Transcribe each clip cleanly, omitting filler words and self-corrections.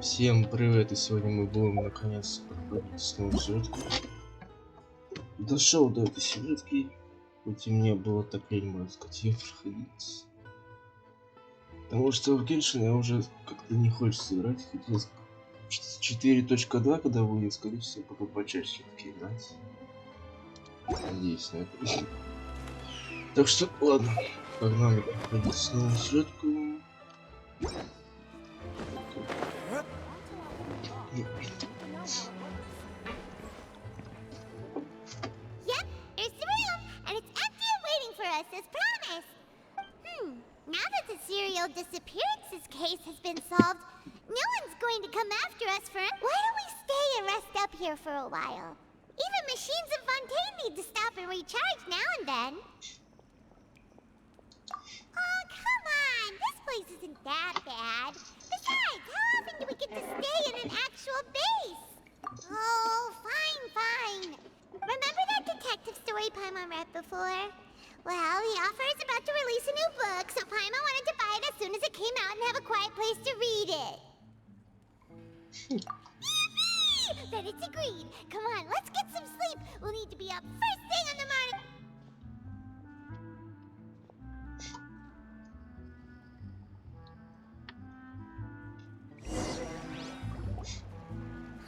Всем привет, и сегодня мы будем наконец проходить основную сюжетку. Дошел до этой сюжетки, хоть и мне было так лень, можно сказать, ее проходить. Потому что в Genshin я уже как-то не хочется играть, хотелось 4.2, когда выйдет, скорее всего, пока почаще все-таки играть. Надеюсь на это. Так что, ладно, погнали проходить основную сюжетку. Disappearances case has been solved. No one's going to come after us for it. Why don't we stay and rest up here for a while? Even machines in Fontaine need to stop and recharge now and then. Oh, come on! This place isn't that bad. Besides, how often do we get to stay in an actual base? Oh, fine. Remember that detective story Paimon read before? Well, the author is about to release a new book, so Paimon wanted to buy it as soon as it came out and have a quiet place to read it. Yippee! Then it's agreed. Come on, let's get some sleep. We'll need to be up first thing in the morning.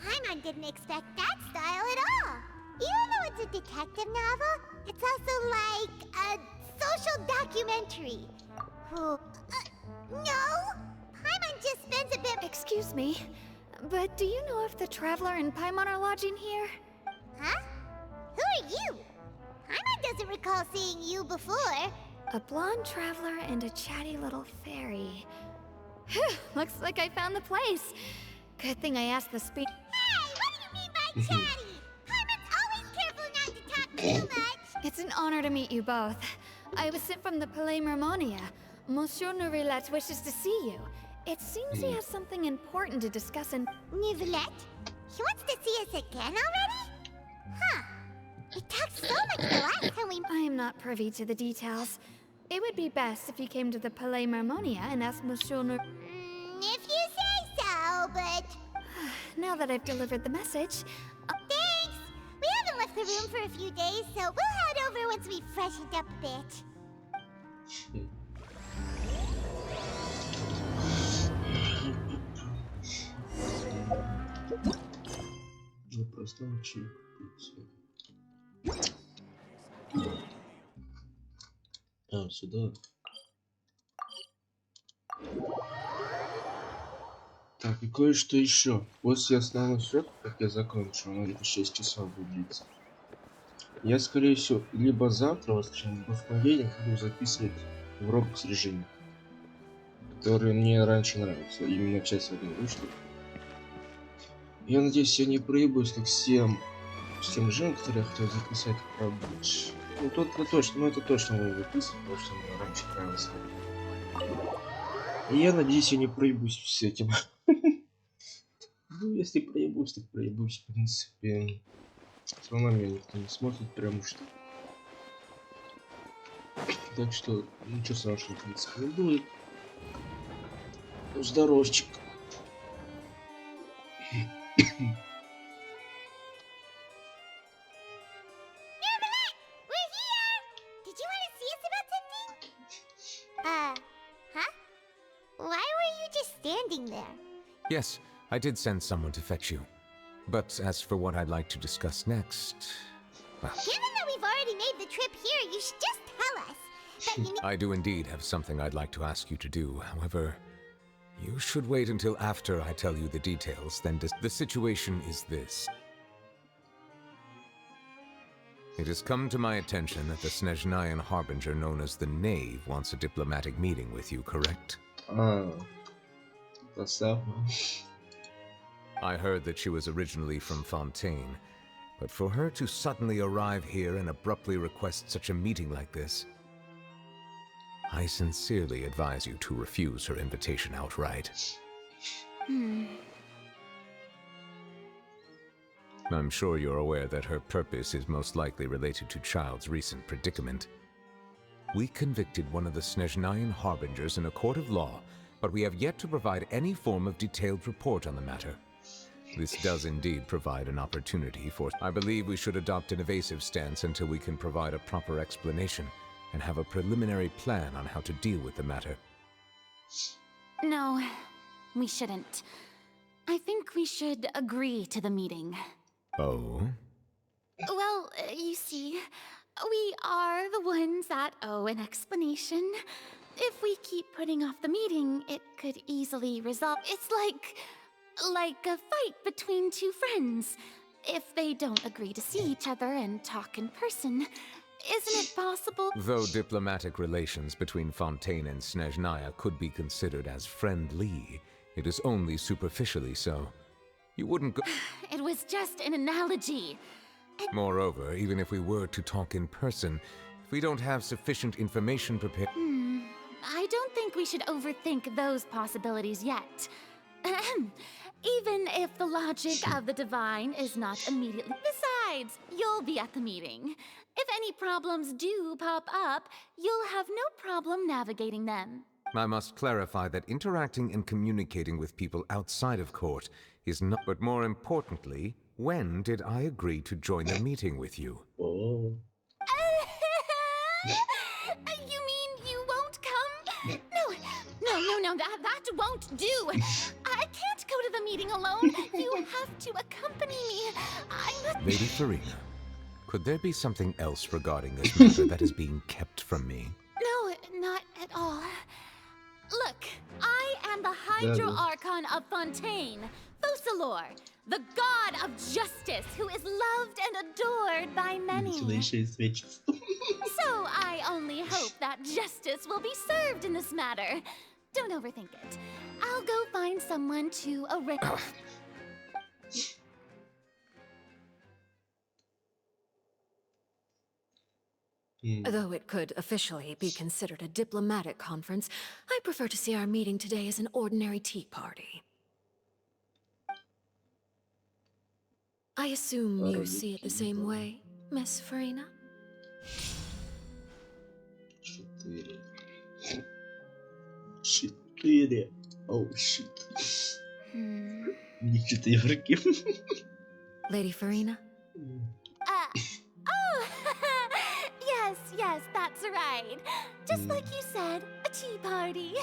Paimon didn't expect that style at all. Even though it's a detective novel, it's also like a social documentary. No? Paimon just spends a bit... Excuse me, but do you know if the Traveler and Paimon are lodging here? Huh? Who are you? Paimon doesn't recall seeing you before. A blonde Traveler and a chatty little fairy. Looks like I found the place. Good thing I asked the speak. Hey, what do you mean by chatty? Paimon's always careful not to talk too much. It's an honor to meet you both. I was sent from the Palais Mermonia. Monsieur Nёvilleta wishes to see you. It seems he has something important to discuss and... Nёvilleta? He wants to see us again already? Huh. He talked so much the last time we... I am not privy to the details. It would be best if you came to the Palais Mermonia and asked Monsieur Nor... if you say so, but... Now that I've delivered the message... Thanks! We haven't left the room for a few days, so we'll head over once we've freshened up a bit. Непростое чаепитие. Сюда. Так, и кое-что еще. После основного сюжета, как я закончу, оно где-то 6 часов будет длиться. Я, скорее всего, либо завтра, либо в понедельник буду записывать в Roblox режиме, который мне раньше нравится. Именно часть одной вышла. Я надеюсь, я не проебусь как с тем режимом, который я хотел записать рабочий. Ну, это точно буду записывать, потому что мне раньше нравилось. И я надеюсь, я не проебусь с этим. Ну, если проебусь, так проебусь, в принципе. Все равно меня никто не смотрит, потому что... Так что, ничего страшного, в принципе, не будет. Здоровчик. Yes, I did send someone to fetch you. But as for what I'd like to discuss next, well... Given that we've already made the trip here, you should just tell us. But you I do indeed have something I'd like to ask you to do. However, you should wait until after I tell you the details. Then the situation is this. It has come to my attention that the Snezhnayan Harbinger known as the Knave wants a diplomatic meeting with you, correct? That's that one. I heard that she was originally from Fontaine, but for her to suddenly arrive here and abruptly request such a meeting like this, I sincerely advise you to refuse her invitation outright. I'm sure you're aware that her purpose is most likely related to Child's recent predicament. We convicted one of the Snezhnayan Harbingers in a court of law but we have yet to provide any form of detailed report on the matter. This does indeed provide an opportunity for... I believe we should adopt an evasive stance until we can provide a proper explanation and have a preliminary plan on how to deal with the matter. No, we shouldn't. I think we should agree to the meeting. Oh? Well, you see, we are the ones that owe an explanation. If we keep putting off the meeting, it could easily resolve. It's like a fight between two friends. If they don't agree to see each other and talk in person, isn't it possible? Though diplomatic relations between Fontaine and Snezhnaya could be considered as friendly, it is only superficially so. You wouldn't go... It was just an analogy. Moreover, even if we were to talk in person, if we don't have sufficient information prepared... I don't think we should overthink those possibilities yet. Even if the logic of the divine is not immediately... Besides, you'll be at the meeting. If any problems do pop up, you'll have no problem navigating them. I must clarify that interacting and communicating with people outside of court is not... But more importantly, when did I agree to join the meeting with you? Oh. You mean you won't come? No, that won't do. I can't go to the meeting alone. You have to accompany me. I'm not... Lady Farina, could there be something else regarding this matter that is being kept from me? No, not at all. Look, I am the Hydro Archon of Fontaine, Focalor, the god of justice who is loved and adored by many. So I only hope that justice will be served in this matter. Don't overthink it. I'll go find someone to arrange. Though it could officially be considered a diplomatic conference, I prefer to see our meeting today as an ordinary tea party. I assume you see it the same way, Miss Farina? 4. Oh shit. Не 4. Lady Farina? Yes, that's right. Just like you said, a tea party.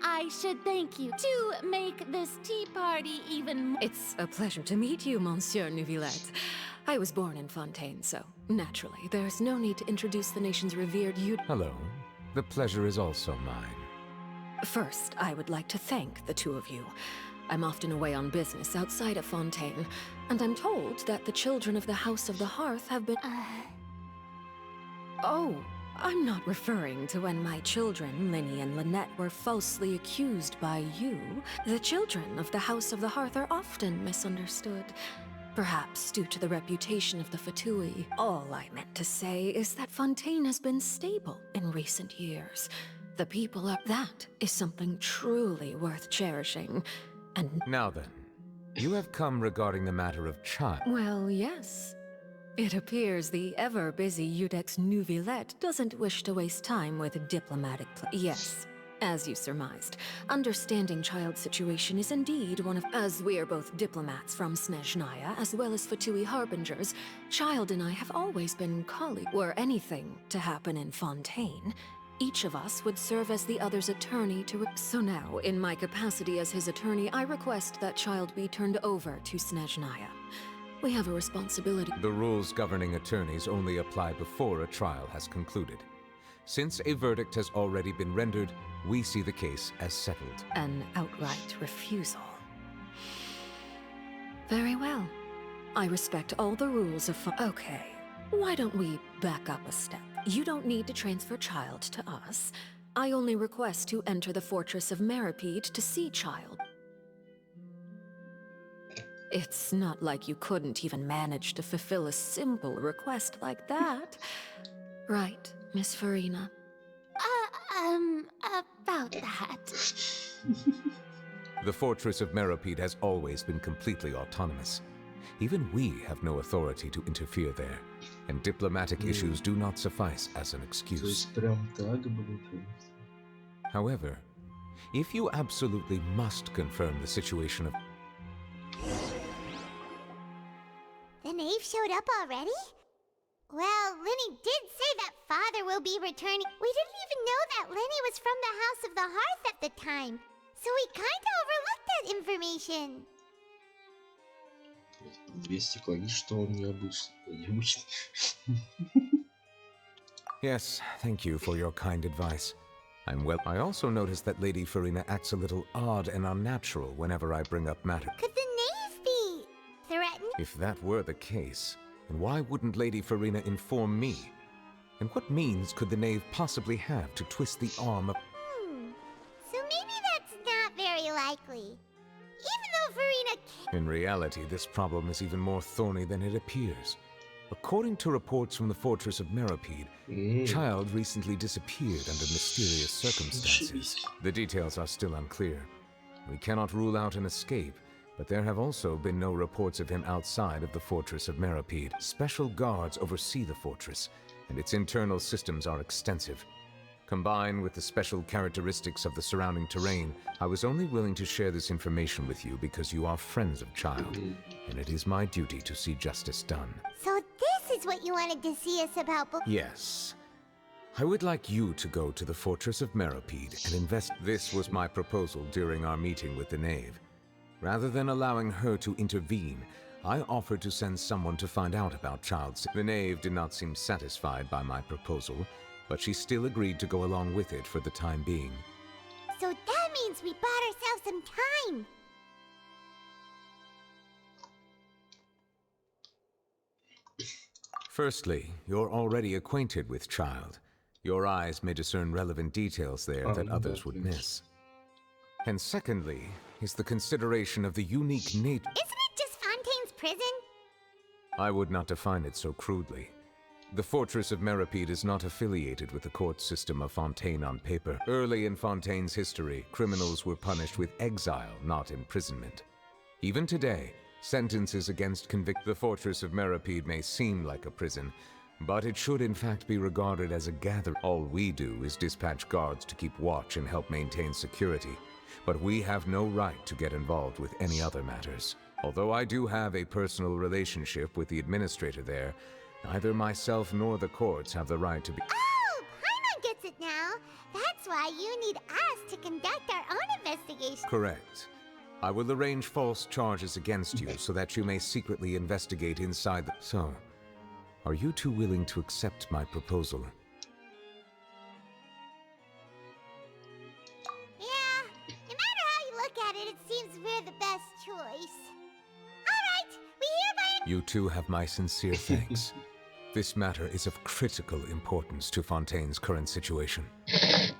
I should thank you to make this tea party even more... It's a pleasure to meet you, Monsieur Nёvilleta. I was born in Fontaine, so naturally, there's no need to introduce the nation's revered Hello. The pleasure is also mine. First, I would like to thank the two of you. I'm often away on business outside of Fontaine, and I'm told that the children of the House of the Hearth have been... Oh, I'm not referring to when my children, Linny and Lynette, were falsely accused by you. The children of the House of the Hearth are often misunderstood. Perhaps due to the reputation of the Fatui. All I meant to say is that Fontaine has been stable in recent years. The people are... That is something truly worth cherishing, and... Now then, you have come regarding the matter of child. Well, yes. It appears the ever-busy Iudex Nёvilleta doesn't wish to waste time with diplomatic Yes, as you surmised, understanding child's situation is indeed one of... As we are both diplomats from Snezhnaya, as well as Fatui harbingers, Child and I have always been colleagues. Were anything to happen in Fontaine, each of us would serve as the other's attorney to... So now, in my capacity as his attorney, I request that Child be turned over to Snezhnaya. We have a responsibility. The rules governing attorneys only apply before a trial has concluded. Since a verdict has already been rendered, we see the case as settled. An outright refusal. Very well. I respect all the rules of... Okay, why don't we back up a step? You don't need to transfer Child to us. I only request to enter the fortress of Meripede to see Child. It's not like you couldn't even manage to fulfill a simple request like that. Right, Miss Farina? About that. The fortress of Meripede has always been completely autonomous. Even we have no authority to interfere there, and diplomatic issues do not suffice as an excuse. However, if you absolutely must confirm the situation of... The knave showed up already? Well, Lenny did say that father will be returning. We didn't even know that Lenny was from the House of the Hearth at the time. So we kinda overlooked that information. 200 клонить, что он необычный. Yes, thank you for your kind advice. I also noticed that Lady Farina acts a little odd and unnatural whenever I bring up matter. Could the knave be threatened? If that were the case, then why wouldn't Lady Farina inform me? And what means could the knave possibly have to twist the arm of... So maybe that's not very likely. Even though Farina can't... In reality, this problem is even more thorny than it appears. According to reports from the fortress of Meropide, Child recently disappeared under mysterious circumstances. The details are still unclear. We cannot rule out an escape, but there have also been no reports of him outside of the fortress of Meropide. Special guards oversee the fortress, and its internal systems are extensive. Combined with the special characteristics of the surrounding terrain, I was only willing to share this information with you because you are friends of Child, and it is my duty to see justice done. So this is what you wanted to see us about, but... Yes. I would like you to go to the fortress of Meropide and invest... This was my proposal during our meeting with the knave. Rather than allowing her to intervene, I offered to send someone to find out about Child's... The knave did not seem satisfied by my proposal, but she still agreed to go along with it for the time being. So that means we bought ourselves some time. Firstly, you're already acquainted with Child. Your eyes may discern relevant details there that others would miss. And secondly, is the consideration of the unique nature... Isn't it just Fontaine's prison? I would not define it so crudely. The fortress of Meropide is not affiliated with the court system of Fontaine on paper. Early in Fontaine's history, criminals were punished with exile, not imprisonment. Even today, sentences against The fortress of Meropide may seem like a prison, but it should in fact be regarded as a gather. All we do is dispatch guards to keep watch and help maintain security, but we have no right to get involved with any other matters. Although I do have a personal relationship with the administrator there, neither myself nor the courts have the right to be... Oh, Paimon gets it now. That's why you need us to conduct our own investigation. Correct. I will arrange false charges against you so that you may secretly investigate inside the... So, are you two willing to accept my proposal? Yeah, no matter how you look at it, it seems we're the best choice. Alright, we hereby... You two have my sincere thanks. This matter is of critical importance to Fontaine's current situation.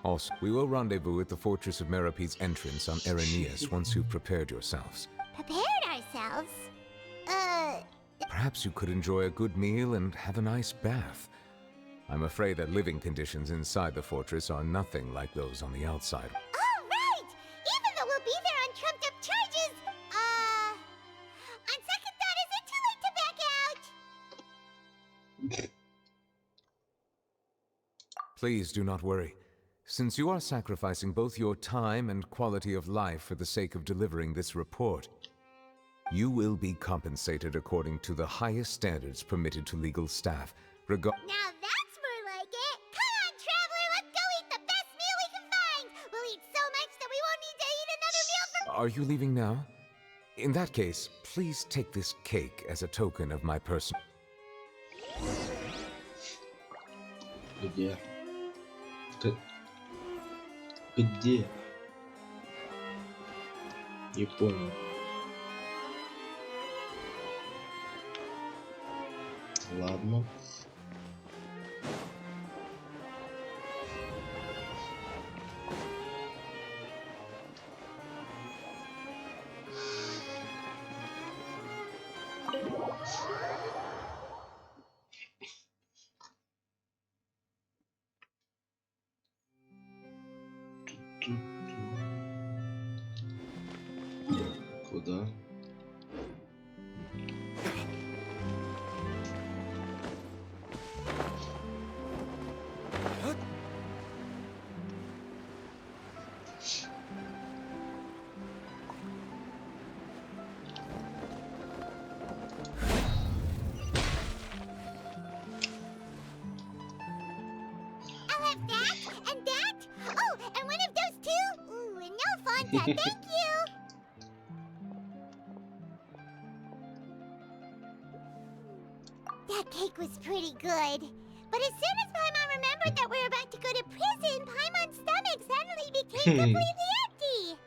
Also, we will rendezvous at the Fortress of Meropide's entrance on Erinius once you've prepared yourselves. Prepared ourselves? Perhaps you could enjoy a good meal and have a nice bath. I'm afraid that living conditions inside the fortress are nothing like those on the outside. Alright! Even though we'll be there on trumped up charges, on second thought, is it too late to back out? Please do not worry. Since you are sacrificing both your time and quality of life for the sake of delivering this report, you will be compensated according to the highest standards permitted to legal staff. Now that's more like it! Come on, traveler, let's go eat the best meal we can find! We'll eat so much that we won't need to eat another meal for— Are you leaving now? In that case, please take this cake as a token of my person. Где? Где? Не понял. Ладно. Куда? Thank you. That cake was pretty good. But as soon as Paimon remembered that we were about to go to prison, Paimon's stomach suddenly became completely empty.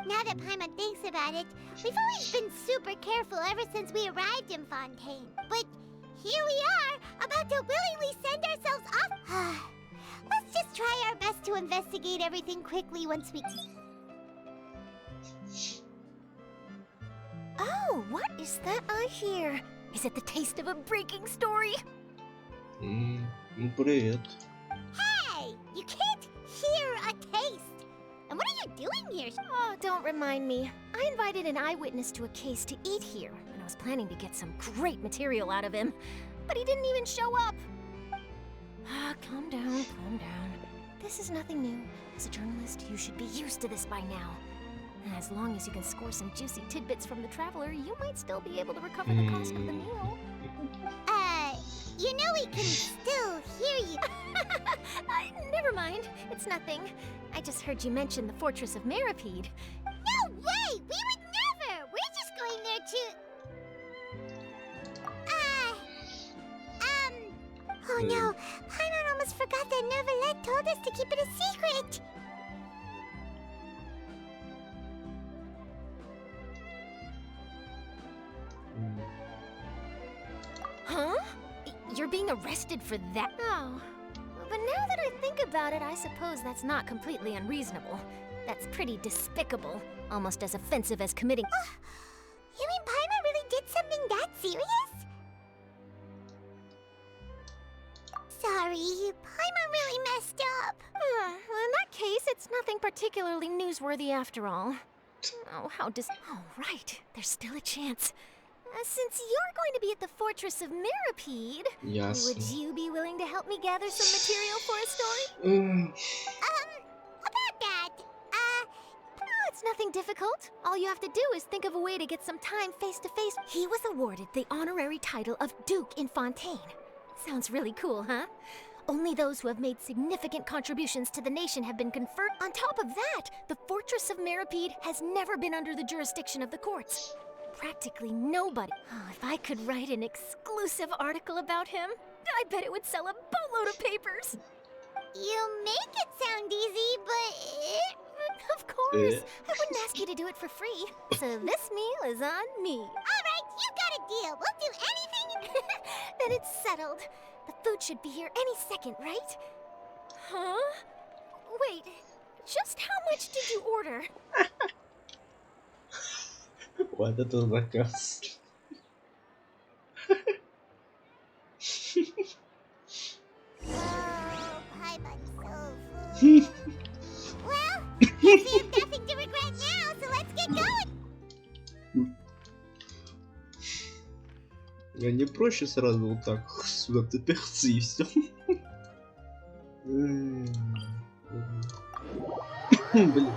Now that Paimon thinks about it, we've always been super careful ever since we arrived in Fontaine. But here we are, about to willingly send ourselves off. Let's just try our best to investigate everything quickly once we... Oh, what is that I hear? Is it the taste of a breaking story? Ну, привет. Hey! You can't hear a taste! And what are you doing here? Oh, don't remind me. I invited an eyewitness to a case to eat here, and I was planning to get some great material out of him. But he didn't even show up. Calm down, calm down. This is nothing new. As a journalist, you should be used to this by now. And as long as you can score some juicy tidbits from the traveler, you might still be able to recover the cost of the meal. You know we can still hear you. Never mind. It's nothing. I just heard you mention the Fortress of Meripede. No way! We would never! We're just going there to... Oh no! Paimon almost forgot that Nёvilleta told us to keep it a secret! Huh? You're being arrested for that? Oh. But now that I think about it, I suppose that's not completely unreasonable. That's pretty despicable. Almost as offensive as committing... You mean Paimon really did something that serious? Sorry, Paimon really messed up. Well, in that case, it's nothing particularly newsworthy after all. Oh, Oh, right. There's still a chance. Since you're going to be at the Fortress of Meripede, Yes. would you be willing to help me gather some material for a story? About that, Oh, it's nothing difficult. All you have to do is think of a way to get some time face to face. He was awarded the honorary title of Duke in Fontaine. Sounds really cool, huh? Only those who have made significant contributions to the nation have been conferred. On top of that, the Fortress of Meripede has never been under the jurisdiction of the courts. Practically nobody. Oh, if I could write an exclusive article about him, I bet it would sell a boatload of papers. you make it sound easy, but... Of course. I wouldn't ask you to do it for free. So this meal is on me. Alright, you got a deal. We'll do anything... Then it's settled. The food should be here any second, right? Huh? Wait, just how much did you order? Вот это заказ. Oh, Paimon's so full. Well, guess we have nothing to regret now, so let's get going. А не проще сразу вот так сюда топиться и все. Блин.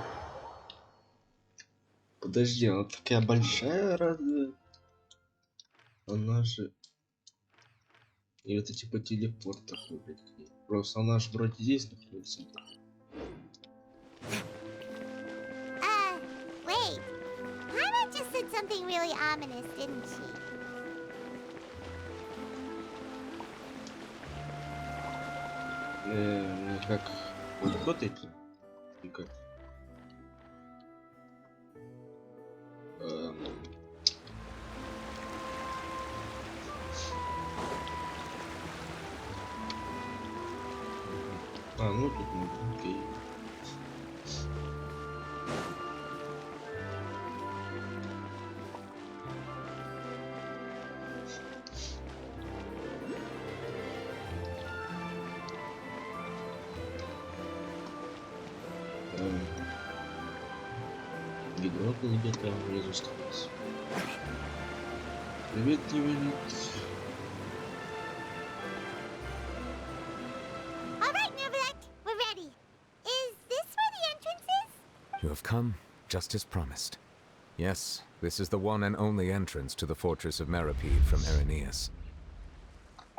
Подожди, она такая большая, разве? Она же... И это типа телепорт такой, блядь. Просто она же вроде здесь находится. Wait. Paimon just said something really ominous, didn't she? Как вот эти? И как? Ну тут можно, окей. Ведро где-то внизу скрылось. Привет, Нёвиллета. Alright, Nёvilleta, we're ready. Is this where the entrance is? You have come, just as promised. Yes, this is the one and only entrance to the Fortress of Meripede from Irenaeus.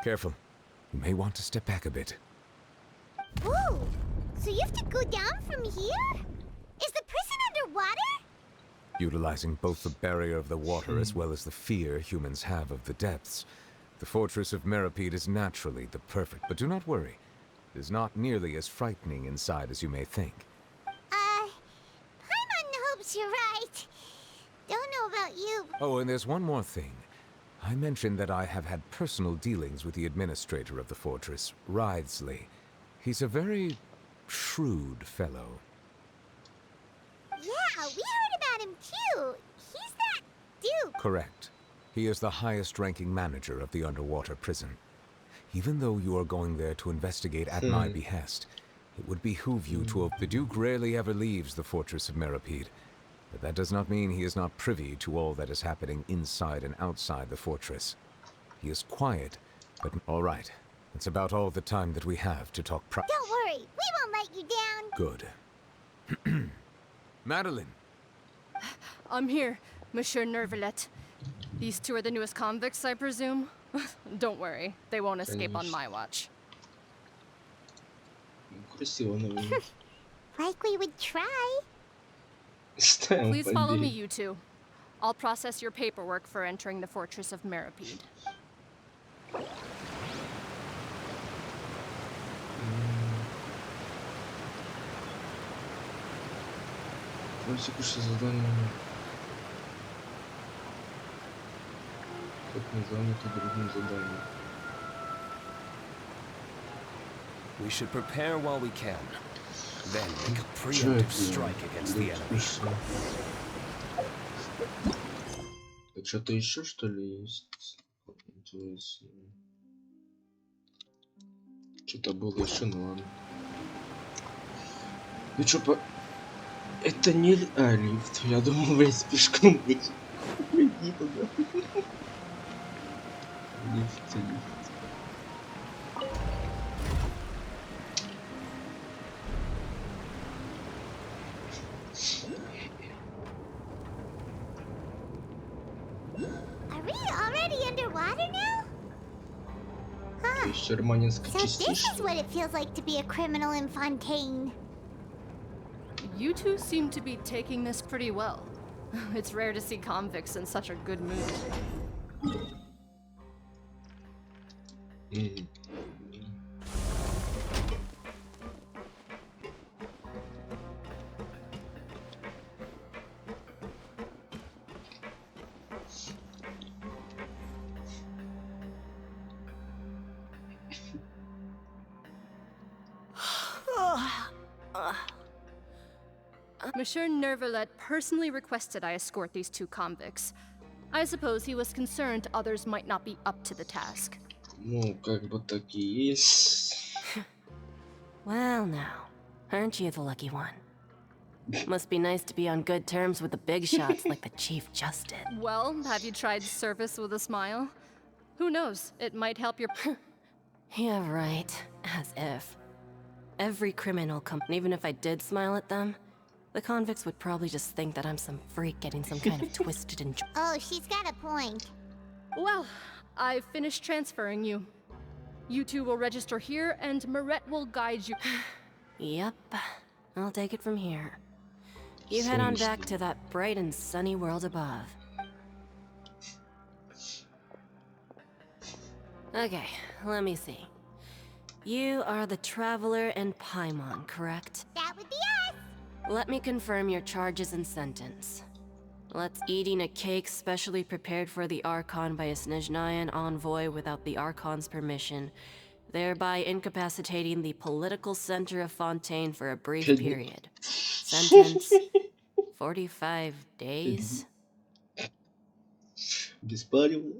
Careful. You may want to step back a bit. Whoa! So you have to go down from here? Is the prison water? Utilizing both the barrier of the water as well as the fear humans have of the depths, the fortress of Meripede is naturally the perfect. But do not worry, it is not nearly as frightening inside as you may think. Paimon hopes you're right. Don't know about you. Oh, and there's one more thing. I mentioned that I have had personal dealings with the administrator of the fortress, Writhsley. He's a very shrewd fellow. Yeah, we heard about him too. He's that dude. Correct. He is the highest-ranking manager of the underwater prison. Even though you are going there to investigate at my behest, it would behoove you to have... The Duke rarely ever leaves the fortress of Meripede, but that does not mean he is not privy to all that is happening inside and outside the fortress. He is quiet, but... All right. That's about all the time that we have to talk Don't worry, we won't let you down. Good. Madeline! I'm here, Monsieur Nёvilleta. These two are the newest convicts, I presume? Don't worry, they won't escape on my watch. Красиво, наверное. Like we would try. Ставим Please follow me, побег. you two. I'll process your paperwork for entering the fortress of Meripede. Давайте кушать задание. Как не занято другим заданием. We should prepare while we can. Then make a Чё preemptive это? strike against the enemy. Вкусно. А что-то еще что ли есть? Интересно. Что-то было еще, ну ладно. Ну чё по... Это не... лифт. Я думал, блядь, пешком быть. Иди туда. Лифт. Are we already underwater now? То есть арманинская So this частичка. is what it feels like to be a criminal in Fontaine. You two seem to be taking this pretty well. It's rare to see convicts in such a good mood. Мгм. Monsieur Nёvilleta personally requested I escort these two convicts. I suppose he was concerned others might not be up to the task. Ну, как бы так и есть. Well, now, aren't you the lucky one? Must be nice to be on good terms with the big shots like the Chief just did. Well, have you tried service with a smile? Who knows, it might help your... Yeah, right. As if. Every criminal even if I did smile at them, the convicts would probably just think that I'm some freak getting some kind of twisted and... Oh, she's got a point. Well, I've finished transferring you. You two will register here, and Mirette will guide you. Yep. I'll take it from here. You head on back to that bright and sunny world above. Okay, let me see. You are the Traveler and Paimon, correct? That would be us. Let me confirm your charges and sentence. Let's eating a cake specially prepared for the Archon by a Snezhnayan envoy without the Archon's permission, thereby incapacitating the political center of Fontaine for a brief period. Sentence: 45 days? Беспалевно.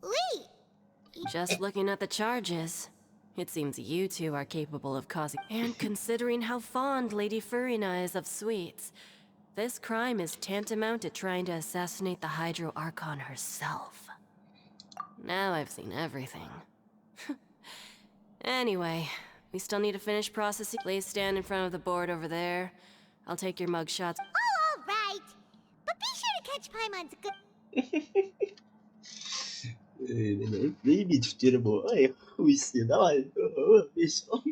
Wait. Just looking at the charges, it seems you two are capable of causing... And considering how fond Lady Furina is of sweets, this crime is tantamount to trying to assassinate the Hydro Archon herself. Now I've seen everything. Anyway, we still need to finish processing. Please stand in front of the board over there. I'll take your mugshots. Oh, all right. But be sure to catch Paimon's good... Заебить в тюрьму. Ай, хуй с ней, давай. Весело.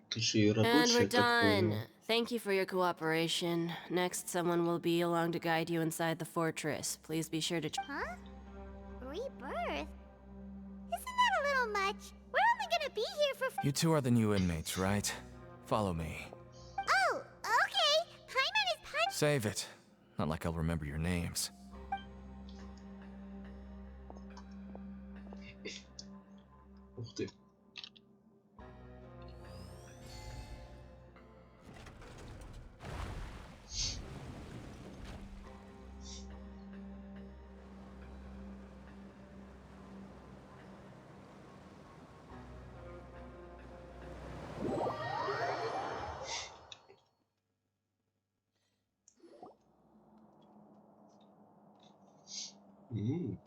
Ты же и And we're рабочая, я так done. понял. Thank you for your cooperation. Next, someone will be along to guide you inside the fortress. Please be sure to. Huh? Rebirth? Isn't that a little much? We're only gonna be here for. You two are the new inmates, right? Follow me. Oh, okay. Paimon is Paimon. Save it. Not like I'll remember your names. Ух ты.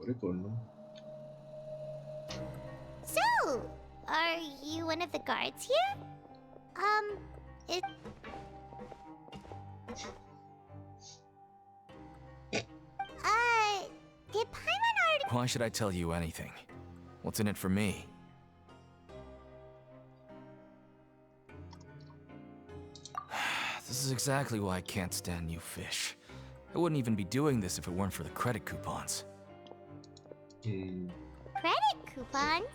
Прикольно. So, are you one of the guards here? It. Did Paimon already. Why should I tell you anything? What's in it for me? This is exactly why I can't stand you fish. I wouldn't even be doing this if it weren't for the credit coupons. Credit coupons?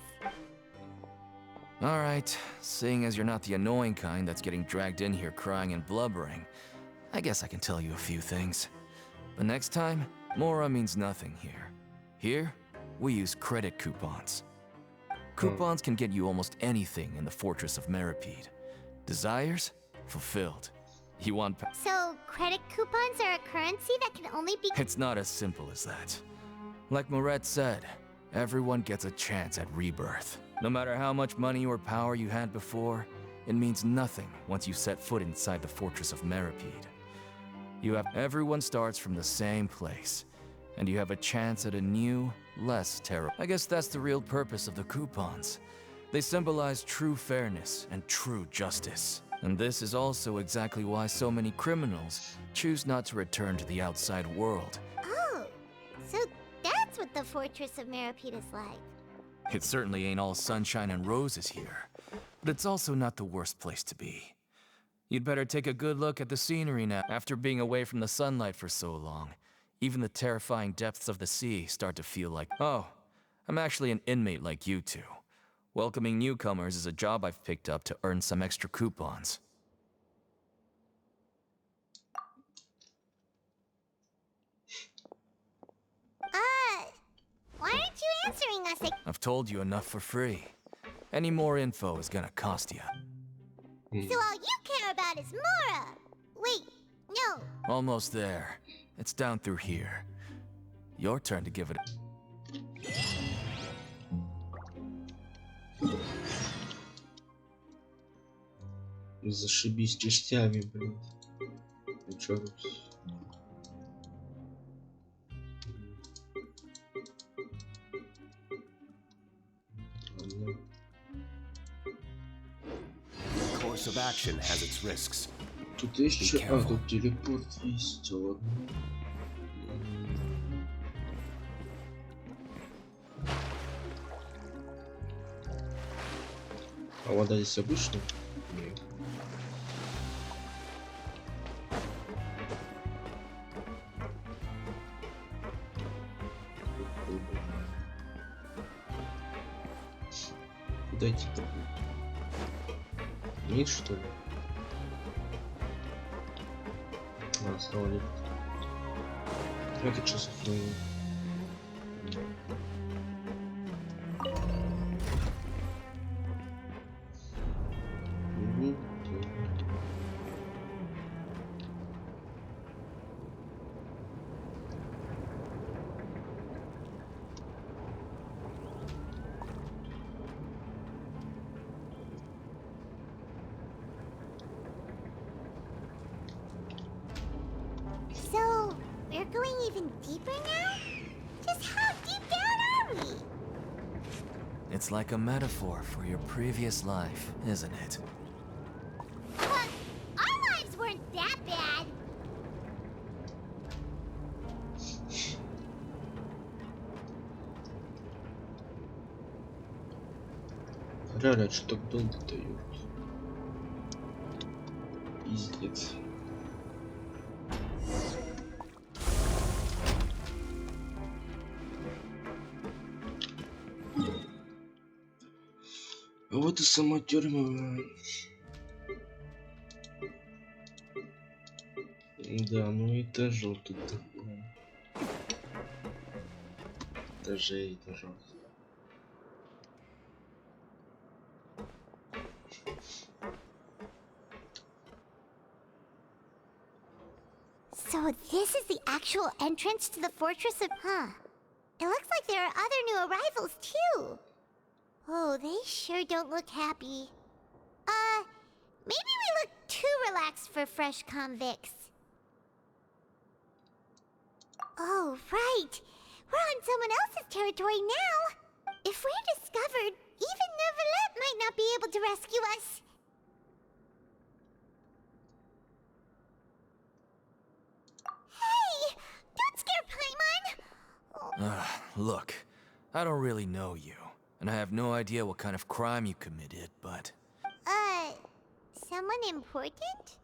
Alright, seeing as you're not the annoying kind that's getting dragged in here crying and blubbering, I guess I can tell you a few things. But next time, Mora means nothing here. Here, we use credit coupons. Coupons can get you almost anything in the Fortress of Meripede. Desires? Fulfilled. You want So, credit coupons are a currency that can only be. It's not as simple as that. Like Moret said, everyone gets a chance at rebirth. No matter how much money or power you had before, it means nothing once you set foot inside the Fortress of Meripede. Everyone starts from the same place, and you have a chance at a new, less terrible. I guess that's the real purpose of the coupons. They symbolize true fairness and true justice. And this is also exactly why so many criminals choose not to return to the outside world. Oh, so that's what the Fortress of Meripede is like. It certainly ain't all sunshine and roses here, but it's also not the worst place to be. You'd better take a good look at the scenery now. After being away from the sunlight for so long, even the terrifying depths of the sea start to feel like, oh, I'm actually an inmate like you two. Welcoming newcomers is a job I've picked up to earn some extra coupons. Why aren't you answering us? I've told you enough for free. Any more info is gonna cost you. So all you care about is Mora! Wait, no. Almost there. It's down through here. Your turn to give it. Зашибись частями, блин. Ну чё тут? Course of action has its risks. Тут есть что? А, тут телепорт есть, ладно. А вода здесь обычная? Нет. Куда идти-то? Вниз, что ли? А, снова лифт. Это что сохранил? we're going even deeper now? Just how deep down are we? It's like a metaphor for your previous life, isn't it? Our lives weren't that bad. Реально, что так долго дают? Пиздец. А вот и сама тюрьма. Да, ну этажом тут такое. Этажей, этажом. So this is the actual entrance to the fortress of... It looks like there are other new arrivals, too. Oh, they sure don't look happy. Maybe we look too relaxed for fresh convicts. Oh, right. We're on someone else's territory now. If we're discovered, even Nёvilleta might not be able to rescue us. Hey! Don't scare Paimon! Look, I don't really know you, and I have no idea what kind of crime you committed, but... Someone important?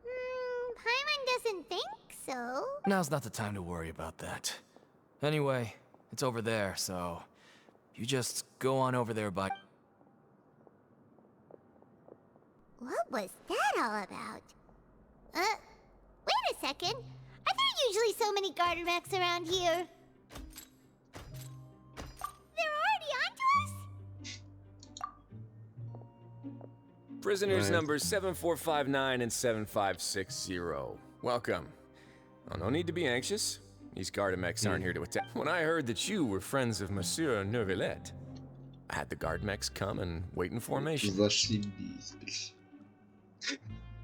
Paimon doesn't think so. Now's not the time to worry about that. Anyway, it's over there, so... You just go on over there by... What was that all about? Wait a second. Are there usually so many garter mechs around here? They're already onto us? Prisoners numbers 7459 and 7560. Welcome. Oh, no need to be anxious. These Gardamex aren't here to attack. When I heard that you were friends of Monsieur Nёvilleta, I had the Gardamex come and wait in formation. Зашибись.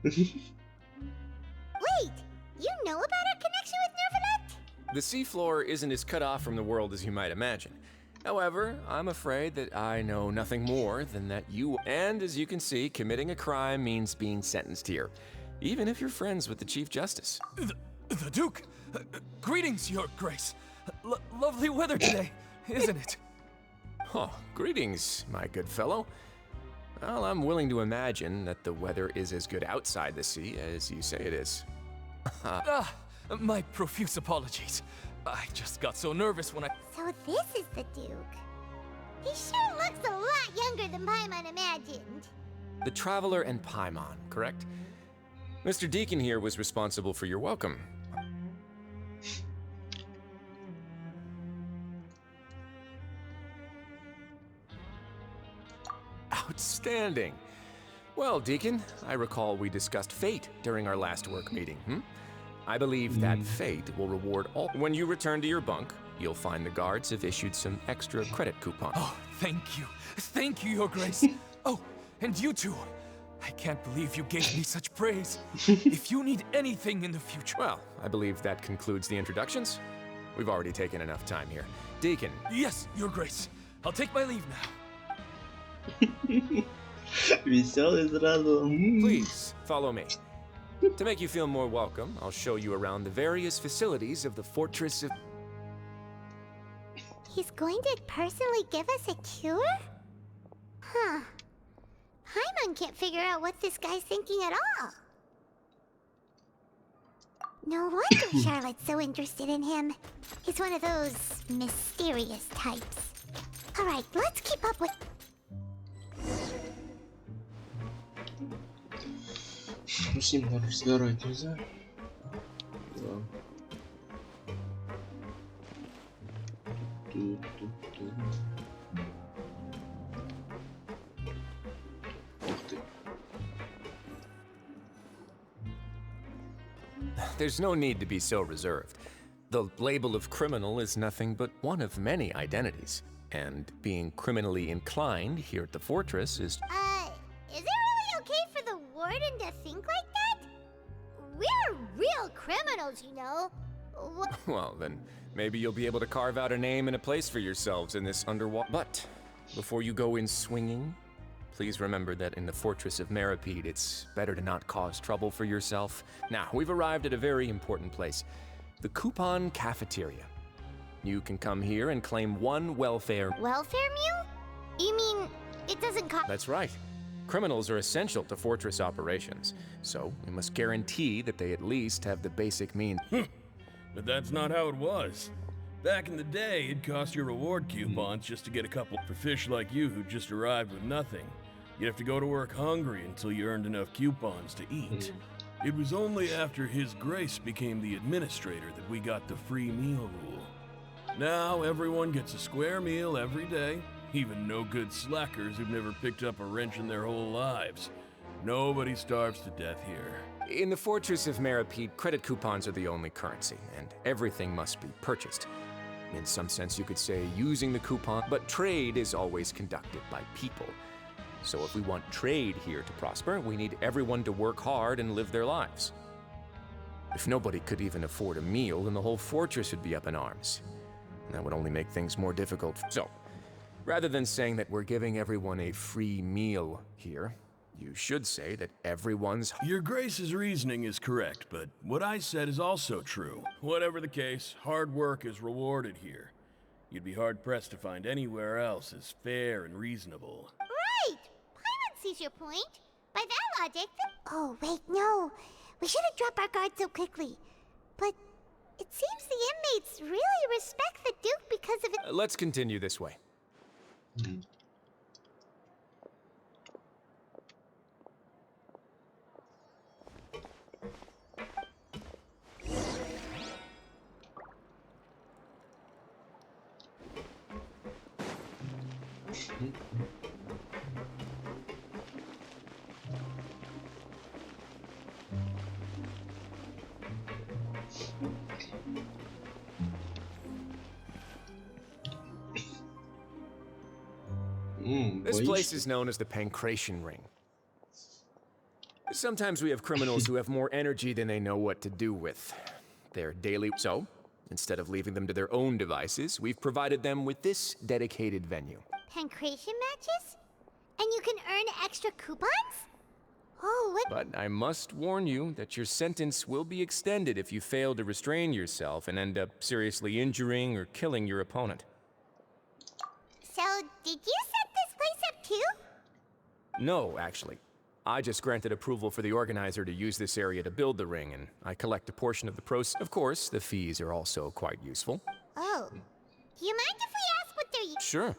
Wait! You know about our connection with Nёvilleta? The seafloor isn't as cut off from the world as you might imagine. However, I'm afraid that I know nothing more than that you... And as you can see, committing a crime means being sentenced here, even if you're friends with the Chief Justice. The Duke! Greetings, Your Grace. Lovely weather today, isn't it? Oh, greetings, my good fellow. Well, I'm willing to imagine that the weather is as good outside the sea as you say it is. My profuse apologies. I just got so nervous when I... So this is the Duke. He sure looks a lot younger than Paimon imagined. The Traveler and Paimon, correct? Mr. Deacon here was responsible for your welcome. Outstanding. Well, Deacon, I recall we discussed fate during our last work meeting, I believe that fate will reward all... When you return to your bunk, you'll find the guards have issued some extra credit coupons. Oh, thank you. Thank you, Your Grace. Oh, and you too. I can't believe you gave me such praise. If you need anything in the future... Well, I believe that concludes the introductions. We've already taken enough time here. Deacon. Yes, Your Grace. I'll take my leave now. Веселый сразу. Please, follow me. To make you feel more welcome, I'll show you around the various facilities of the Fortress of... He's going to personally give us a cure? Huh. Paimon can't figure out what this guy's thinking at all. No wonder Charlotte's so interested in him. He's one of those mysterious types. Alright, let's keep up with... Ну, с ним разговаривать нельзя. Да. Ух ты. There's no need to be so reserved. The label of criminal is nothing but one of many identities. And being criminally inclined here at the fortress is... Is it really okay for the warden to think like that? We're real criminals, you know. What? Well, then maybe you'll be able to carve out a name and a place for yourselves in this underwater. But before you go in swinging, please remember that in the Fortress of Meripede, it's better to not cause trouble for yourself. Now, we've arrived at a very important place, the Coupon Cafeteria. You can come here and claim 1 welfare. Welfare meal? You mean it doesn't cost? That's right. Criminals are essential to Fortress operations, so we must guarantee that they at least have the basic means. But that's not how it was. Back in the day, it cost you reward coupons just to get a couple for fish like you who just arrived with nothing. You'd have to go to work hungry until you earned enough coupons to eat. It was only after His Grace became the administrator that we got the free meal rule. Now everyone gets a square meal every day, even no-good slackers who've never picked up a wrench in their whole lives. Nobody starves to death here. In the Fortress of Meripede, credit coupons are the only currency, and everything must be purchased. In some sense, you could say using the coupon, but trade is always conducted by people. So if we want trade here to prosper, we need everyone to work hard and live their lives. If nobody could even afford a meal, then the whole fortress would be up in arms. And that would only make things more difficult. So, rather than saying that we're giving everyone a free meal here, you should say that everyone's... Your Grace's reasoning is correct, but what I said is also true. Whatever the case, hard work is rewarded here. You'd be hard-pressed to find anywhere else as fair and reasonable. Right! Paimon sees your point. By that logic, Oh, wait, no. We shouldn't drop our guard so quickly. But it seems the inmates really respect the Duke because of it. Let's continue this way. This place is known as the Pancration Ring. Sometimes we have criminals who have more energy than they know what to do with. Their daily... So, instead of leaving them to their own devices, we've provided them with this dedicated venue. Pancration matches? And you can earn extra coupons? Oh, what? But I must warn you that your sentence will be extended if you fail to restrain yourself and end up seriously injuring or killing your opponent. So, did you set this place up too? No, actually. I just granted approval for the organizer to use this area to build the ring, and I collect a portion of the proceeds. Of course, the fees are also quite useful. Oh. Do you mind if we ask what they're used? Sure.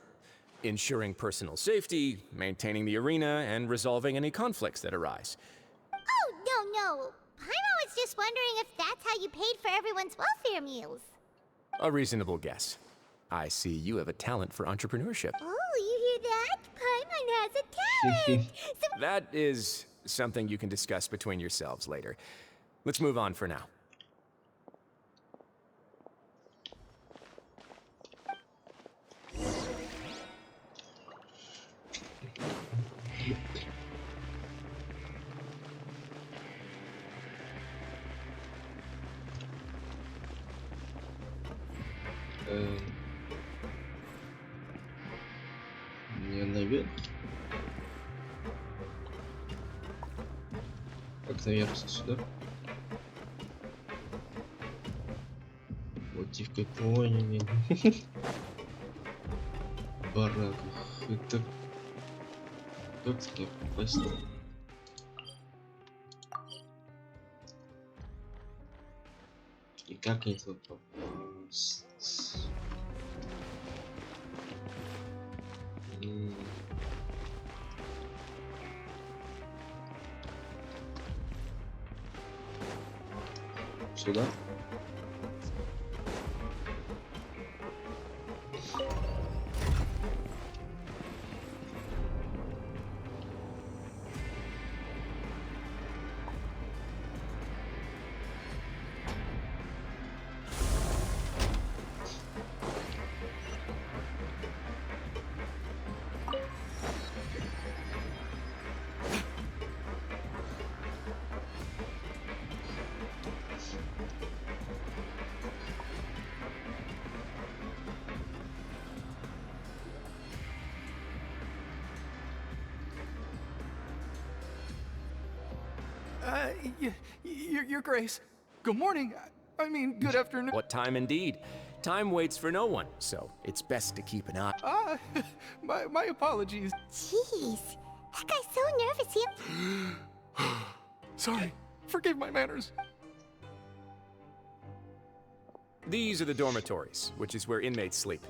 Ensuring personal safety, maintaining the arena, and resolving any conflicts that arise. Oh, no. Paimon was just wondering if that's how you paid for everyone's welfare meals. A reasonable guess. I see you have a talent for entrepreneurship. Oh, you hear that? Paimon has a talent! That is something you can discuss between yourselves later. Let's move on for now. Мне наверх. Как наверх сюда? Мотив какой-нибудь. Барак. Это... Как туда попасть? И как мне туда попасть? Сюда? Your Grace. Good morning. I mean, good afternoon. What time indeed? Time waits for no one, so it's best to keep an eye. My apologies. Jeez, that guy's so nervous he... Sorry. Forgive my manners. These are the dormitories, which is where inmates sleep.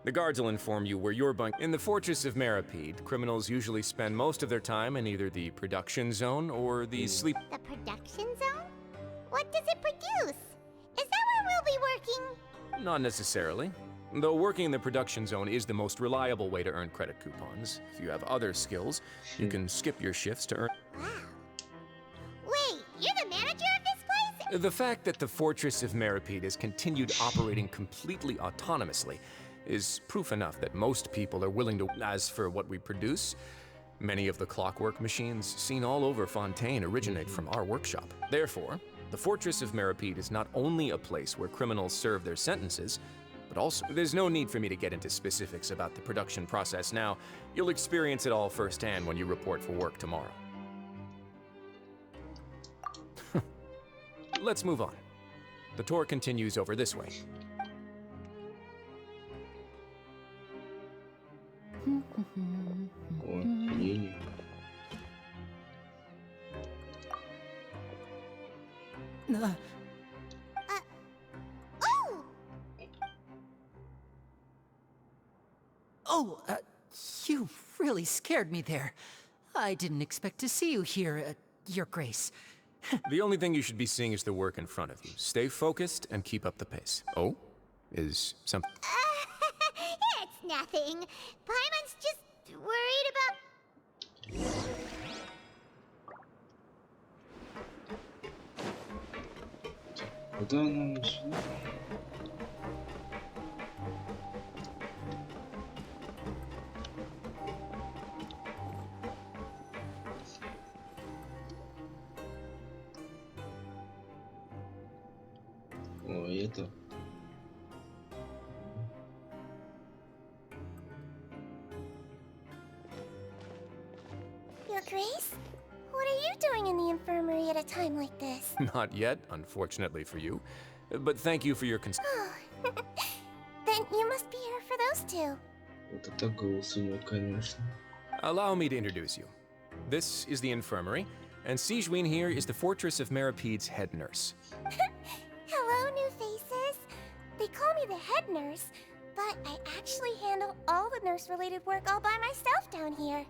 The guards will inform you where your bunk. In the Fortress of Meripede, criminals usually spend most of their time in either the production zone or the sleep. The production zone? What does it produce? Is that where we'll be working? Not necessarily. Though working in the production zone is the most reliable way to earn credit coupons. If you have other skills, you can skip your shifts to earn. Wow. Wait, you're the manager of this place? The fact that the Fortress of Meripede has continued operating completely autonomously is proof enough that most people are willing to. As for what we produce, many of the clockwork machines seen all over Fontaine originate from our workshop. Therefore, the Fortress of Meripede is not only a place where criminals serve their sentences, but also, there's no need for me to get into specifics about the production process now. You'll experience it all firsthand when you report for work tomorrow. Let's move on. The tour continues over this way. You really scared me there. I didn't expect to see you here, Your Grace. The only thing you should be seeing is the work in front of you. Stay focused and keep up the pace. Oh? Is something... It's nothing. Paimon's just worried about... Куда нам сюда? О, это... Your Grace? What are you doing in the infirmary at a time like this? Not yet, unfortunately for you. But thank you for your Then you must be here for those two. Вот это голос у него, конечно. Allow me to introduce you. This is the infirmary, and Sigewinne here is the Fortress of Meripede's head nurse. Hello, new faces. They call me the head nurse, but I actually handle all the nurse-related work all by myself down here.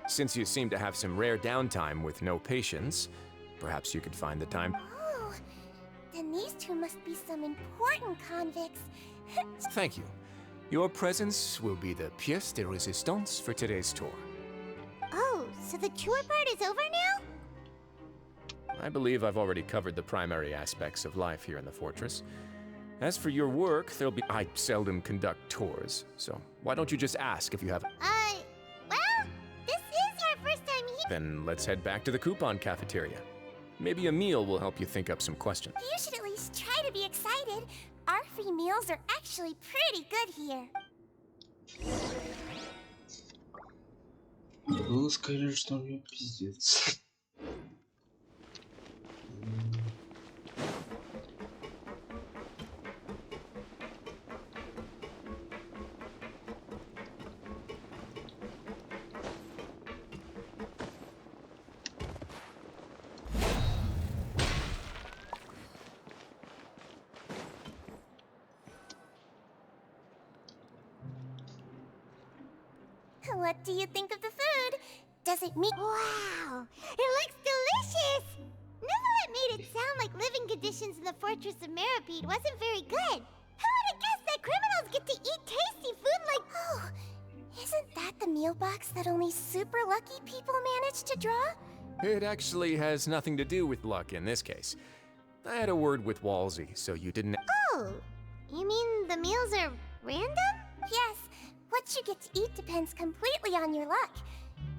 Since you seem to have some rare downtime with no patients, perhaps you could find the time. Oh, then these two must be some important convicts. Thank you. Your presence will be the pièce de résistance for today's tour. Oh, so the tour part is over now? I believe I've already covered the primary aspects of life here in the fortress. As for your work, there'll be... I seldom conduct tours, so why don't you just ask if you have... Well, this is our first time here. Then let's head back to the coupon cafeteria. Maybe a meal will help you think up some questions. You should at least try to be excited. Our free meals are actually pretty good here. Голос, конечно, у него пиздец. What do you think of the food? Does it meet... Wow! It looks delicious! Nёvilleta made it sound like living conditions in the Fortress of Meripede wasn't very good. Who would have guessed that criminals get to eat tasty food like... Oh, isn't that the meal box that only super lucky people manage to draw? It actually has nothing to do with luck in this case. I had a word with Walsey, so you didn't... Oh, you mean the meals are random? Yes. What you get to eat depends completely on your luck.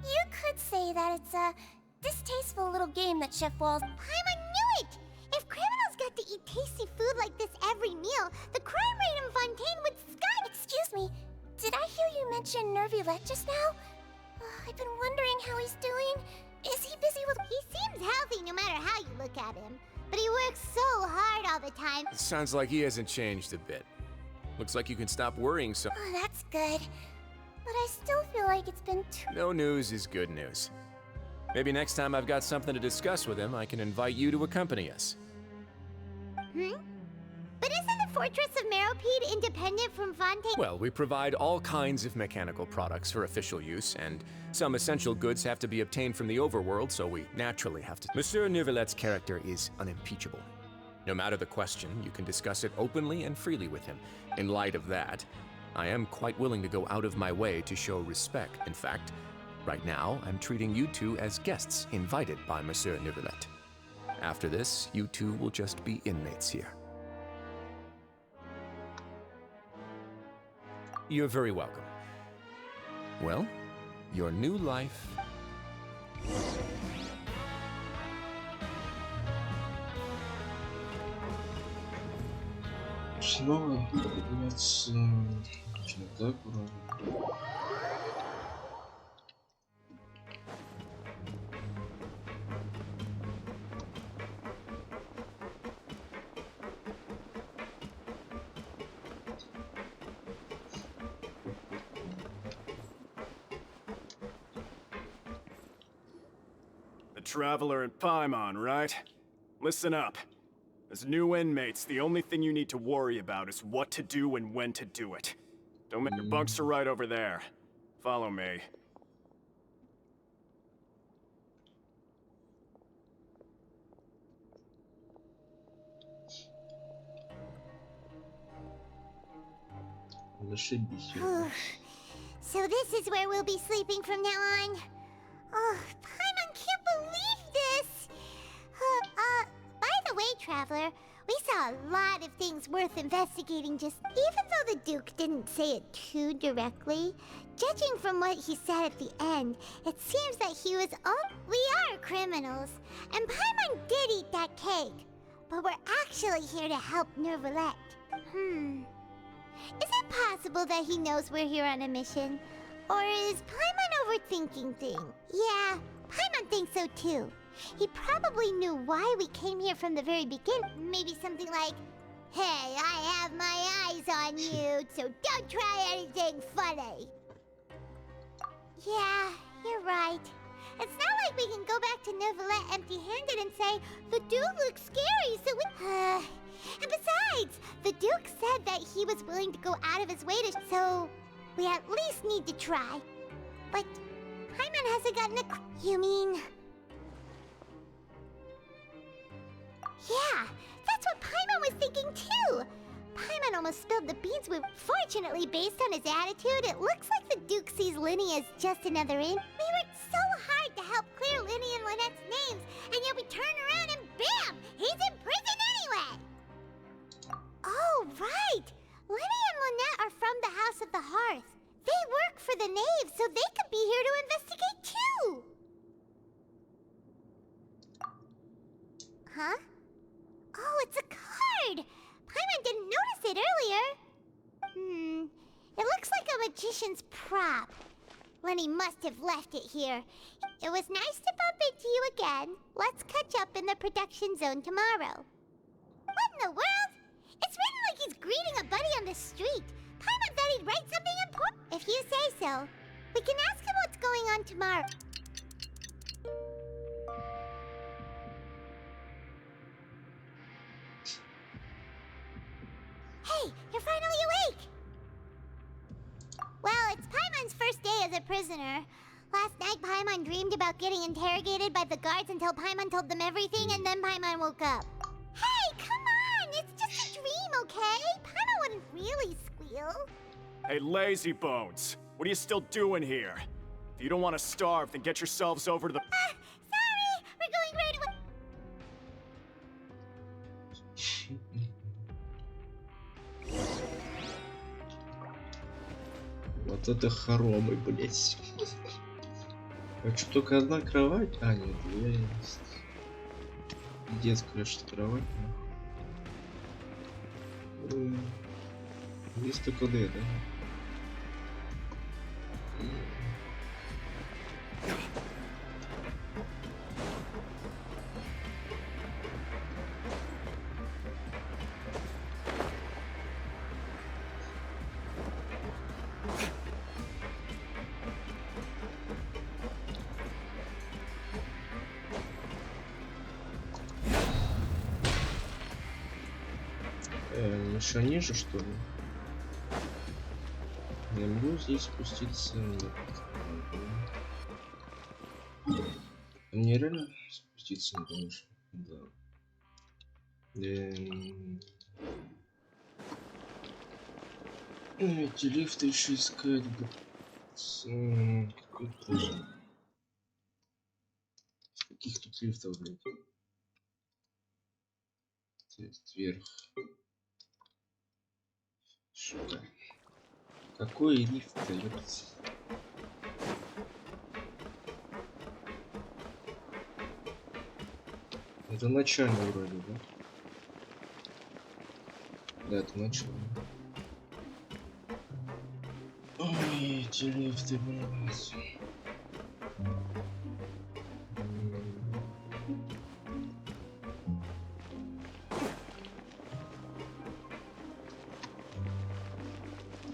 You could say that it's a distasteful little game that Chef Walls... Paimon knew it! If criminals got to eat tasty food like this every meal, the crime rate in Fontaine would sky... Excuse me, did I hear you mention Nёvilleta just now? I've been wondering how he's doing. Is he busy with... He seems healthy no matter how you look at him. But he works so hard all the time. Sounds like he hasn't changed a bit. Looks like you can stop worrying so... Oh, that's good. But I still feel like it's been too... No news is good news. Maybe next time I've got something to discuss with him, I can invite you to accompany us. But isn't the Fortress of Meropide independent from Fontaine? Well, we provide all kinds of mechanical products for official use, and some essential goods have to be obtained from the overworld, so we naturally have to... Monsieur Nœvillette's character is unimpeachable. No matter the question, you can discuss it openly and freely with him. In light of that, I am quite willing to go out of my way to show respect. In fact, right now, I'm treating you two as guests invited by Monsieur Nœvillette. After this, you two will just be inmates here. You're very welcome. Well, your new life... Снова подниматься... Так, вроде. The Traveler and Paimon, right? Listen up. As new inmates, the only thing you need to worry about is what to do and when to do it. Don't make your bunks are right over there. Follow me. So this is where we'll be sleeping from now on. Oh, Paimon can't believe this! By the way, Traveler, we saw a lot of things worth investigating even though the Duke didn't say it too directly. Judging from what he said at the end, it seems that he was we are criminals, and Paimon did eat that cake. But we're actually here to help Nœvillette. Is it possible that he knows we're here on a mission? Or is Paimon overthinking things? Yeah, Paimon thinks so too. He probably knew why we came here from the very beginning. Maybe something like, hey, I have my eyes on you, so don't try anything funny. Yeah, you're right. It's not like we can go back to Nœvillette empty-handed and say, the Duke looks scary, so we... And besides, the Duke said that he was willing to go out of his way to... So, we at least need to try. But Paimon hasn't gotten a... You mean... Yeah, that's what Paimon was thinking too! Paimon almost spilled the beans with... Fortunately, based on his attitude, it looks like the Duke sees Linny as just another in. We worked so hard to help clear Linny and Lynette's names, and yet we turn around and bam! He's in prison anyway! Oh, right! Linny and Lynette are from the House of the Hearth. They work for the Knave, so they could be here to investigate too! Huh? Oh, it's a card! Paimon didn't notice it earlier. It looks like a magician's prop. Lenny must have left it here. It was nice to bump into you again. Let's catch up in the production zone tomorrow. What in the world? It's written like he's greeting a buddy on the street. Paimon thought he'd write something important. If you say so. We can ask him what's going on tomorrow. Hey, you're finally awake! Well, it's Paimon's first day as a prisoner. Last night, Paimon dreamed about getting interrogated by the guards until Paimon told them everything, and then Paimon woke up. Hey, come on! It's just a dream, okay? Paimon wouldn't really squeal. Hey, lazy bones! What are you still doing here? If you don't want to starve, then get yourselves over to the... Sorry! We're going right away! Вот это хоромы, блять. А что, только одна кровать? А, нет, есть. Детская что кровать. Есть только D, да? Еще ниже, что ли? Не могу здесь спуститься. Нет. Мне реально спуститься не конечно. Да. Эти лифты еще искать. Какой тоже. Каких тут лифтов, блядь? Вверх. Что-то. Какой лифт-то, ёпт? Это начальный вроде, да? Да, это начальный. Ой, эти лифты, блядь.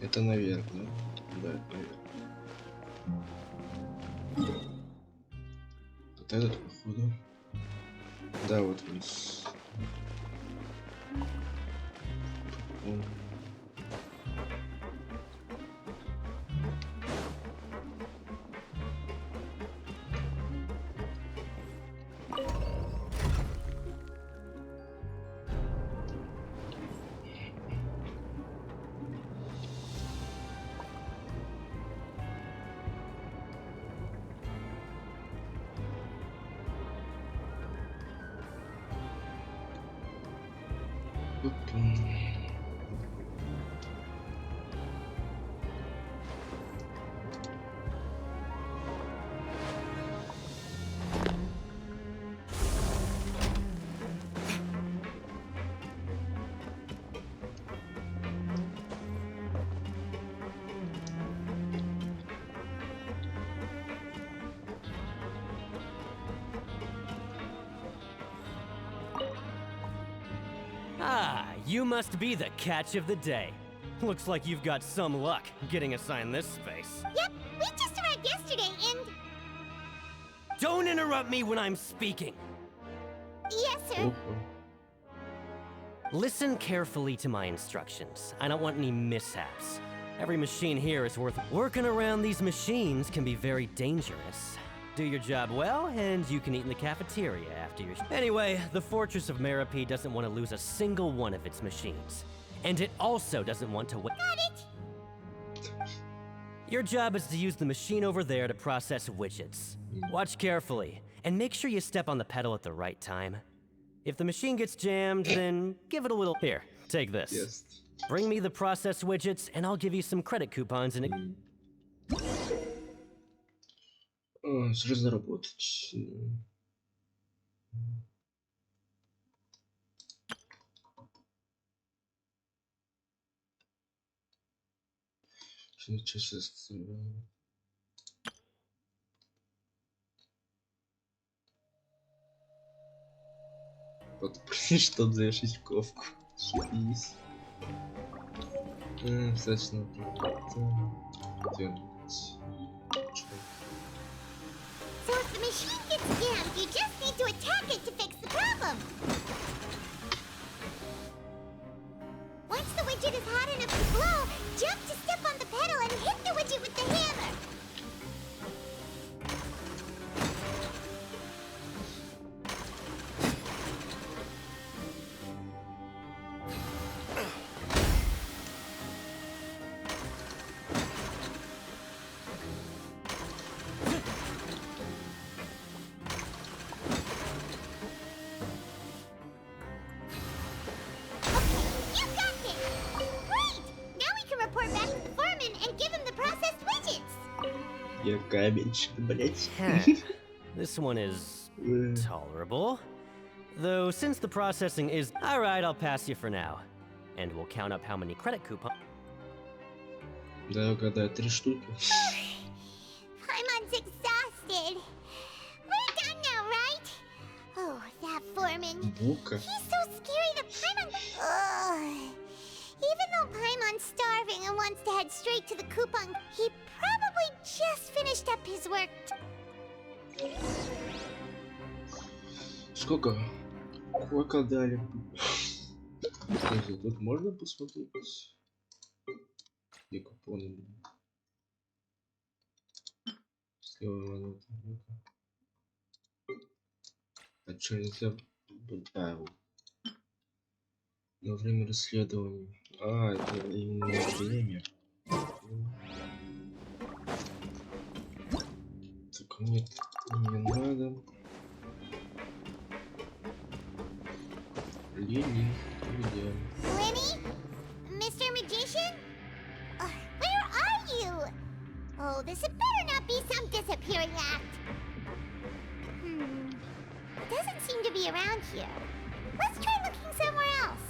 Это наверх, да? Да, это наверх. Вот этот, походу. Да, вот вниз. Ah, you must be the catch of the day. Looks like you've got some luck getting assigned this space. Yep, we just arrived yesterday and... Don't interrupt me when I'm speaking. Yes, sir. Listen carefully to my instructions. I don't want any mishaps. Every machine here is worth... Working around these machines can be very dangerous. Do your job well, and you can eat in the cafeteria after your... Anyway, the Fortress of Merope doesn't want to lose a single one of its machines. And it also doesn't want to... Got it! Your job is to use the machine over there to process widgets. Watch carefully, and make sure you step on the pedal at the right time. If the machine gets jammed, then give it a little... Here, take this. Yes. Bring me the process widgets, and I'll give you some credit coupons and... Разработать. Сейчас. Вот, чтобы завершить ковку. Шипись. Достаточно. So if the machine gets jammed, you just need to attack it to fix the problem. Once the widget is hot enough to blow, jump to step on the pedal and hit the widget with the hammer. Я каменщик, блять. This one is tolerable. Though since the processing is... Alright, I'll pass you for now. And we'll count up how many credit coupons... Да, угадай, 3 штуки. Paimon's exhausted. We're done now, right? Oh, that foreman. Бука. He's so scary that Paimon... Ugh. Even though Paimon's starving and wants to head straight to the coupon, he probably just finished up his work. Сколько? Сколько дали? Подожди, тут можно посмотреть? Где купоны? Слева ворота. А что нельзя? А, на время расследования. А, это именно время. Так, нет, не надо. Лени, Lenny? Mr. Magician? Where are you? Oh, this had better not be some disappearing act. It doesn't seem to be around here. Let's try looking somewhere else.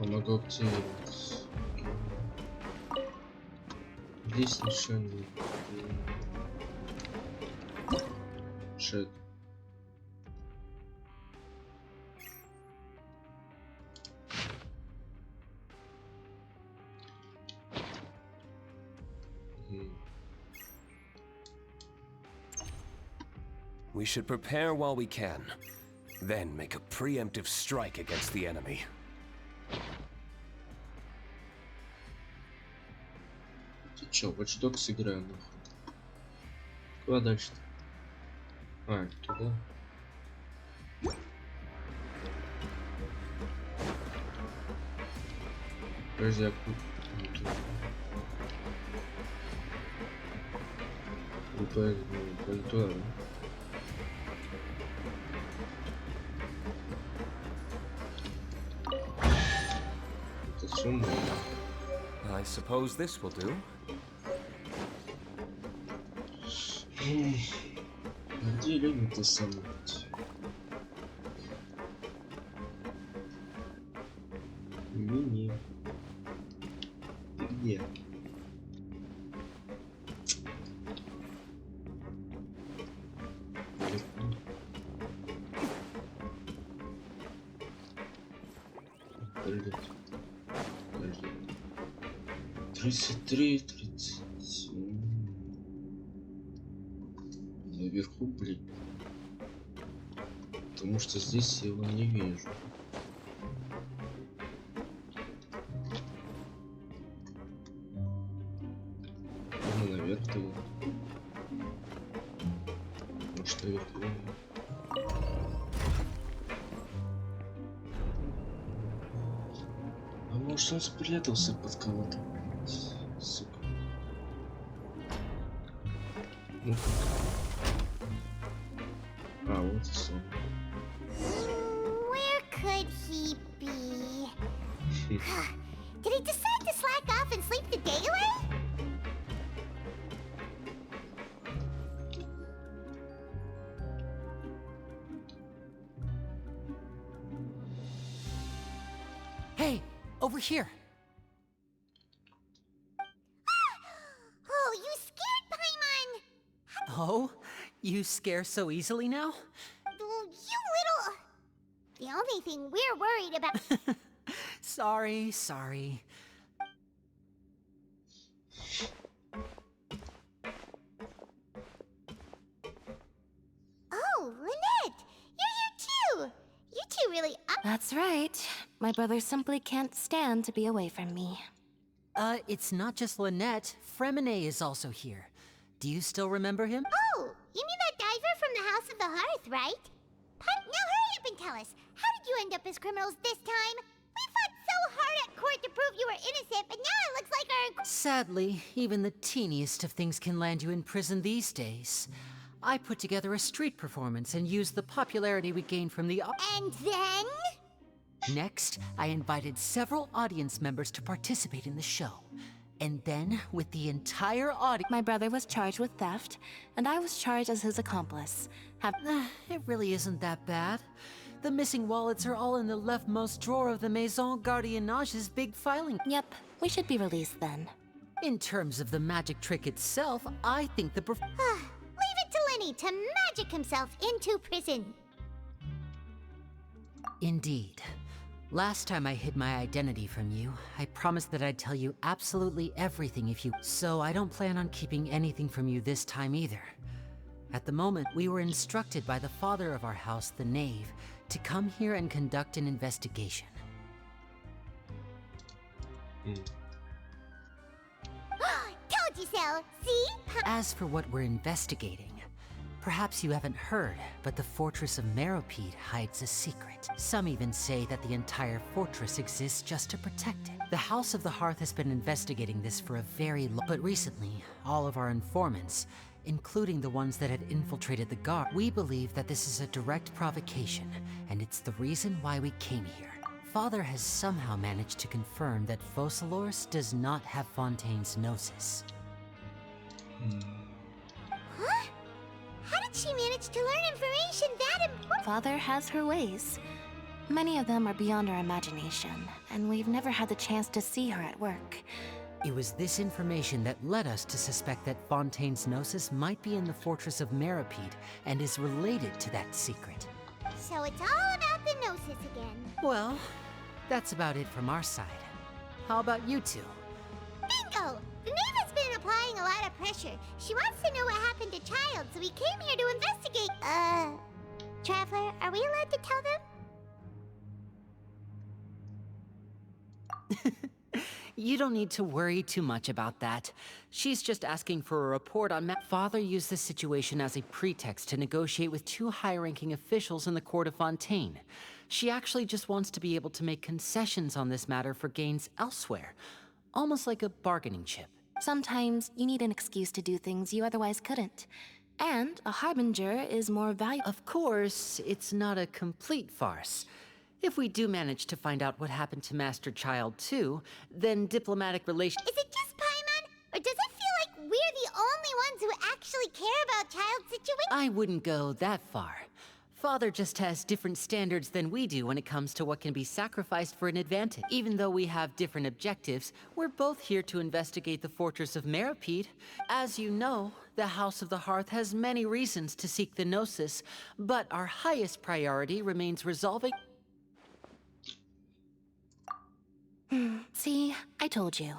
Помогу активировать. Здесь ничего нет. Шаг. We should prepare while we can, then make a preemptive strike against the enemy. Ты чё, Watch Dogs играю, нахуй? Куда дальше-то? А, туда. Подожди, а туда. Это сумма. I suppose this will do. Где Ленин-то сам быть? Не-не. Ты где? Подожди. 33, 30. Наверху, блин. Потому что здесь я его не вижу. Ну, наверх туда. Может, наверху. А может, он спрятался под кого-то? Сука. Ну а, вот и сон. Where could he be? Did he decide to slack off and sleep the day away? Hey, over here. Oh, you scared Paimon! Oh, you scare so easily now? You little... The only thing we're worried about... Sorry. Oh, Lynette! You're here too! You two really... That's right. My brother simply can't stand to be away from me. It's not just Lynette. Fremine is also here. Do you still remember him? Oh, you mean that diver from the House of the Hearth, right? Now hurry up and tell us. How did you end up as criminals this time? We fought so hard at court to prove you were innocent, but now it looks like our... Sadly, even the teeniest of things can land you in prison these days. I put together a street performance and used the popularity we gained from the... And then? Next, I invited several audience members to participate in the show. And then, with the entire audience... My brother was charged with theft, and I was charged as his accomplice. It really isn't that bad. The missing wallets are all in the leftmost drawer of the Maison Gardiennage's big filing... Yep, we should be released then. In terms of the magic trick itself, I think the... Leave it to Lenny to magic himself into prison. Indeed. Last time I hid my identity from you, I promised that I'd tell you absolutely everything if you... So I don't plan on keeping anything from you this time either. At the moment, we were instructed by the father of our house, the Knave, to come here and conduct an investigation. Told you so! See? As for what we're investigating, perhaps you haven't heard, but the fortress of Meropide hides a secret. Some even say that the entire fortress exists just to protect it. The House of the Hearth has been investigating this for a very long... But recently, all of our informants, including the ones that had infiltrated the guard, we believe that this is a direct provocation, and it's the reason why we came here. Father has somehow managed to confirm that Focalors does not have Fontaine's Gnosis. Huh? How did she manage to learn information that important? Father has her ways. Many of them are beyond our imagination, and we've never had the chance to see her at work. It was this information that led us to suspect that Fontaine's Gnosis might be in the fortress of Meropide and is related to that secret. So it's all about the Gnosis again. Well, that's about it from our side. How about you two? Bingo! The Knave has been applying a lot of pressure. She wants to know what happened to Child, so we came here to investigate. Traveler, are we allowed to tell them? You don't need to worry too much about that. She's just asking for a report on Father used this situation as a pretext to negotiate with two high-ranking officials in the court of Fontaine. She actually just wants to be able to make concessions on this matter for gains elsewhere. Almost like a bargaining chip. Sometimes you need an excuse to do things you otherwise couldn't. And a harbinger is more valuable. Of course, it's not a complete farce. If we do manage to find out what happened to Master Child too, then diplomatic relations... Is it just Paimon? Or does it feel like we're the only ones who actually care about Child's situation? I wouldn't go that far. Father just has different standards than we do when it comes to what can be sacrificed for an advantage. Even though we have different objectives, we're both here to investigate the fortress of Meropide. As you know, the House of the Hearth has many reasons to seek the Gnosis, but our highest priority remains resolving... See, I told you.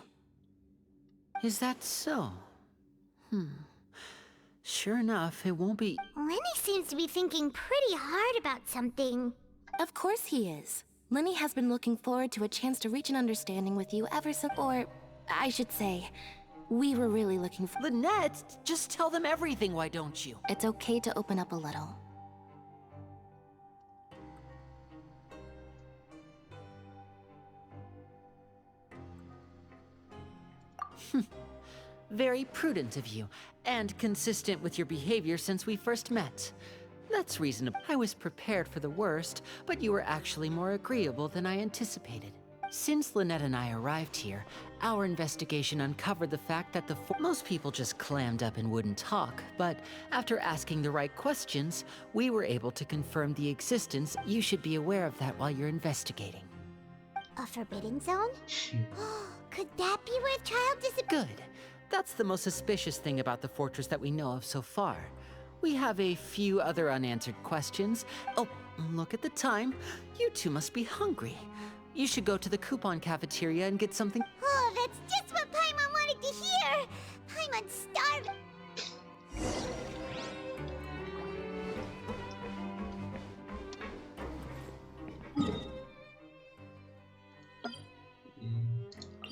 Is that so? Sure enough, it won't be... Lenny seems to be thinking pretty hard about something. Of course he is. Lenny has been looking forward to a chance to reach an understanding with you ever since... Or, I should say, we were really looking for... Lynette, just tell them everything, why don't you? It's okay to open up a little. Very prudent of you, and consistent with your behavior since we first met. That's reasonable. I was prepared for the worst, but you were actually more agreeable than I anticipated. Since Lynette and I arrived here, our investigation uncovered the fact that most people just clammed up and wouldn't talk, but after asking the right questions, we were able to confirm the existence. You should be aware of that while you're investigating. A forbidden zone? Could that be where Child disappeared? Good. That's the most suspicious thing about the fortress that we know of so far. We have a few other unanswered questions. Oh, look at the time. You two must be hungry. You should go to the coupon cafeteria and get something. Oh, that's just what Paimon wanted to hear! Paimon's starving!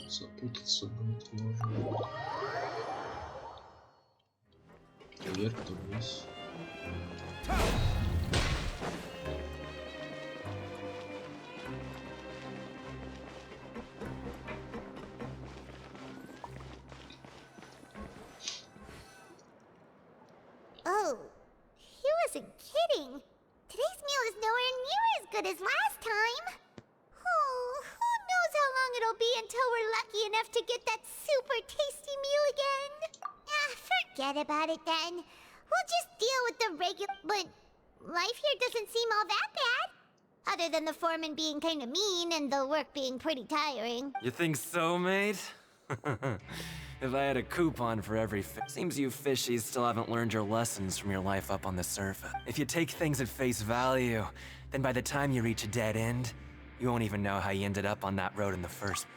Запутаться будет можно. То вверх, то вниз. Oh, he wasn't kidding. Today's meal is nowhere near as good as last time. Oh, who knows how long it'll be until we're lucky enough to get that super tasty meal again. Forget about it then. We'll just deal with the regular... But life here doesn't seem all that bad. Other than the foreman being kind of mean and the work being pretty tiring. You think so, mate? If I had a coupon for every fish. Seems you fishies still haven't learned your lessons from your life up on the surface. If you take things at face value, then by the time you reach a dead end, you won't even know how you ended up on that road in the first.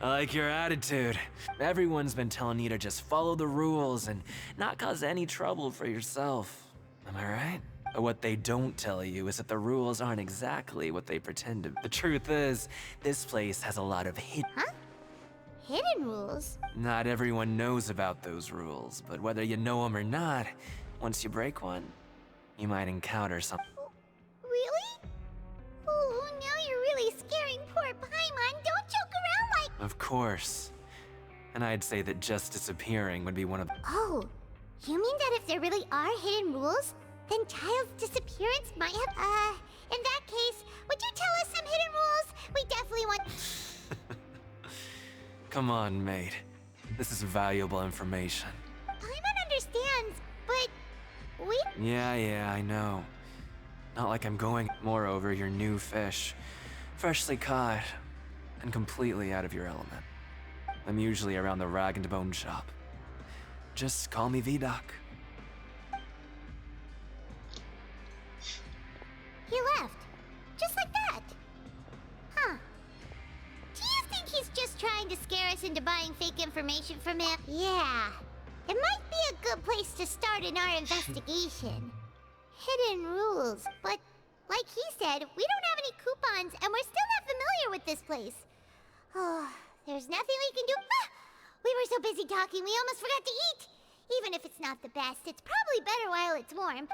I like your attitude. Everyone's been telling you to just follow the rules and not cause any trouble for yourself. Am I right? But what they don't tell you is that the rules aren't exactly what they pretend to be. The truth is, this place has a lot of hidden... Huh? Hidden rules? Not everyone knows about those rules, but whether you know them or not, once you break one, you might encounter something. Really? Oh, now you're really scaring poor Paimon. Don't joke around like... Of course. And I'd say that just disappearing would be one of... Oh, you mean that if there really are hidden rules, then Child's disappearance might have... in that case, would you tell us some hidden rules? We definitely want... Come on, mate. This is valuable information. Paimon understands, but... we... Yeah, I know. Not like I'm going... Moreover, you're new fish. Freshly caught. And completely out of your element. I'm usually around the rag and bone shop. Just call me Vidoc. He left. Just like that. Huh. Do you think he's just trying to scare us into buying fake information from him? Yeah. It might be a good place to start in our investigation. Hidden rules, but like he said, we don't have any coupons and we're still not familiar with this place. Oh, there's nothing we can do. Ah! We were so busy talking, we almost forgot to eat. Even if it's not the best, it's probably better while it's warm.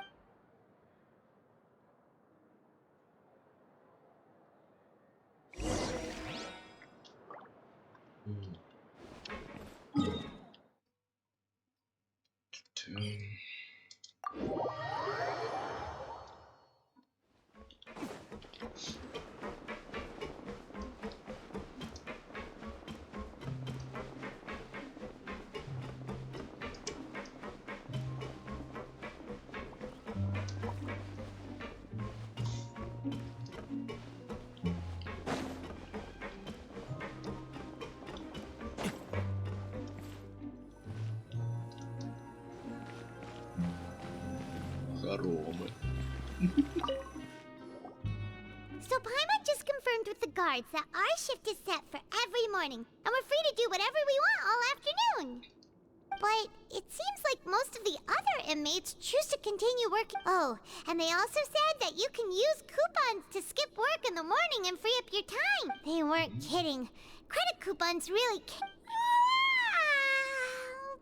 So Paimon just confirmed with the guards that our shift is set for every morning, and we're free to do whatever we want all afternoon. But it seems like most of the other inmates choose to continue working. Oh, and they also said that you can use coupons to skip work in the morning and free up your time. They weren't kidding. Credit coupons really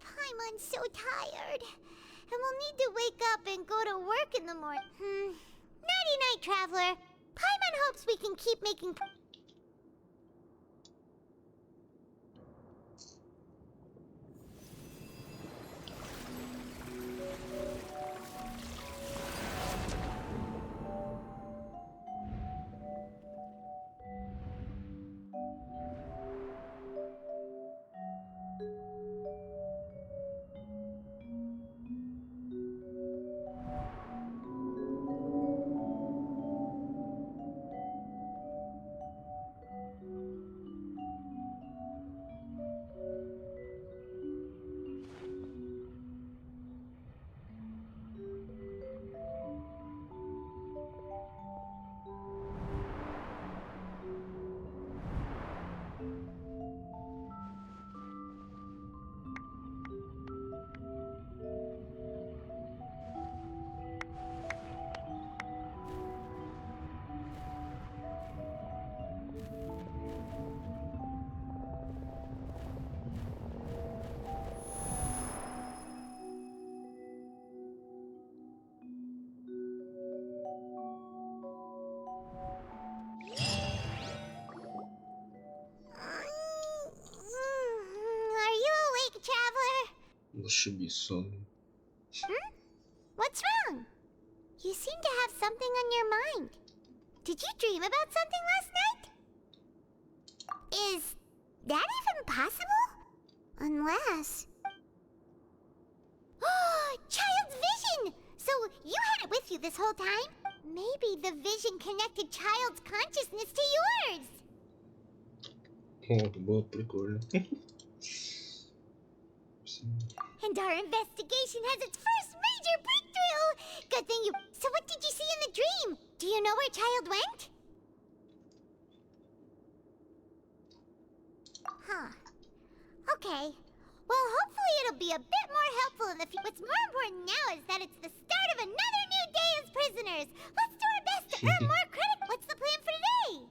Paimon's so tired. And we'll need to wake up and go to work in the morning. Nighty-night, Traveler. Paimon hopes we can keep making... Зашибись, сон. What's wrong? You seem to have something on your mind. Did you dream about something last night? Is that even possible? Unless... Child's vision! So you had it with you this whole time? Maybe the vision connected Child's consciousness to yours. О, было прикольно. And our investigation has its first major breakthrough! Good thing you... So what did you see in the dream? Do you know where Child went? Huh. Okay. Well, hopefully it'll be a bit more helpful in the future. What's more important now is that it's the start of another new day as prisoners. Let's do our best to earn more credit. What's the plan for today?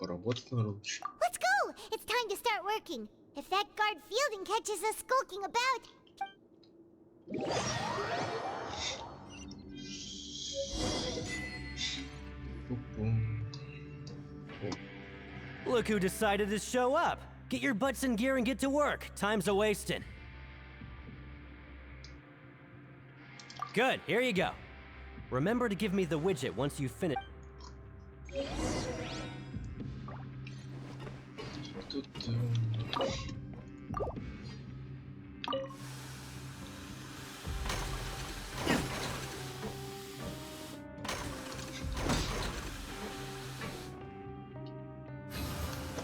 Поработать надо лучше. Let's go! It's time to start working. If that guard Fielding catches us skulking about... Look who decided to show up. Get your butts in gear and get to work. Time's a-wasting. Good, here you go. Remember to give me the widget once you finish.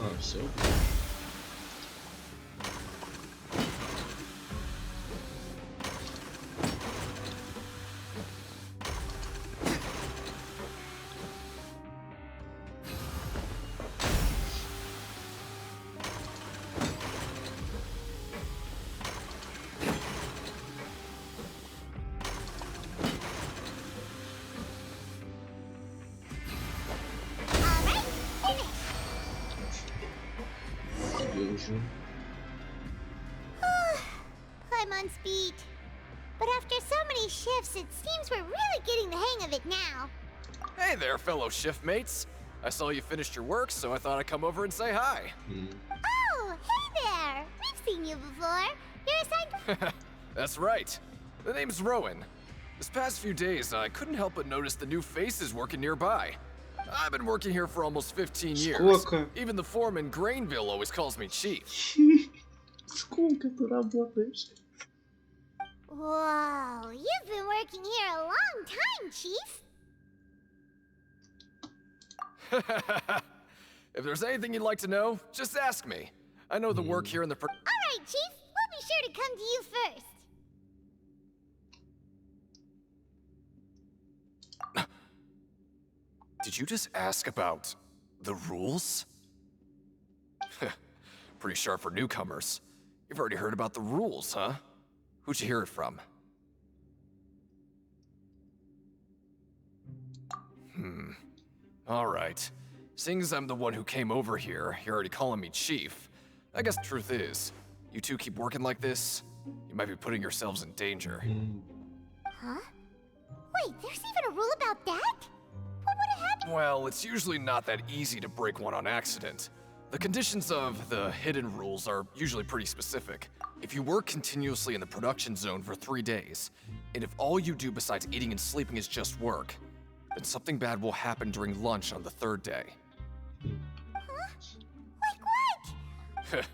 А, все. I'm on speed. But after so many shifts, it seems we're really getting the hang of it now. Hey there, fellow shift mates. I saw you finished your work, so I thought I'd come over and say hi. Oh, hey there! We've seen you before. You're assigned... That's right. The name's Rowan. This past few days, I couldn't help but notice the new faces working nearby. I've been working here for almost 15 years. Сколько? Even the foreman Grainville always calls me Chief. Сколько ты работаешь? Whoa, you've been working here a long time, Chief. If there's anything you'd like to know, just ask me. I know the work here in the... All right, Chief. We'll be sure to come to you first. Did you just ask about the rules? Pretty sharp for newcomers. You've already heard about the rules, huh? Who'd you hear it from? Alright. Seeing as I'm the one who came over here, you're already calling me Chief. I guess the truth is, you two keep working like this, you might be putting yourselves in danger. Huh? Wait, there's even a rule about that? What would have happened? Well, it's usually not that easy to break one on accident. The conditions of the hidden rules are usually pretty specific. If you work continuously in the production zone for 3 days, and if all you do besides eating and sleeping is just work, then something bad will happen during lunch on the 3rd day. Huh? Like what?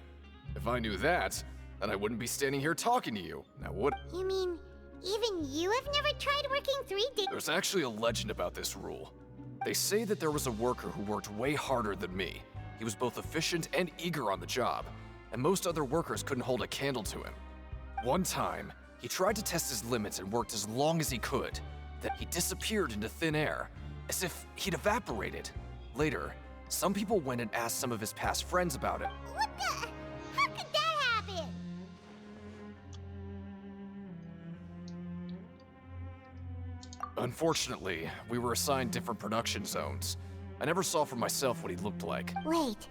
If I knew that, then I wouldn't be standing here talking to you, now would I? You mean, even you have never tried working 3 days? There's actually a legend about this rule. They say that there was a worker who worked way harder than me. He was both efficient and eager on the job, and most other workers couldn't hold a candle to him. One time, he tried to test his limits and worked as long as he could. Then he disappeared into thin air, as if he'd evaporated. Later, some people went and asked some of his past friends about it. What the? How could that happen? Unfortunately, we were assigned different production zones. I never saw for myself what he looked like. Wait,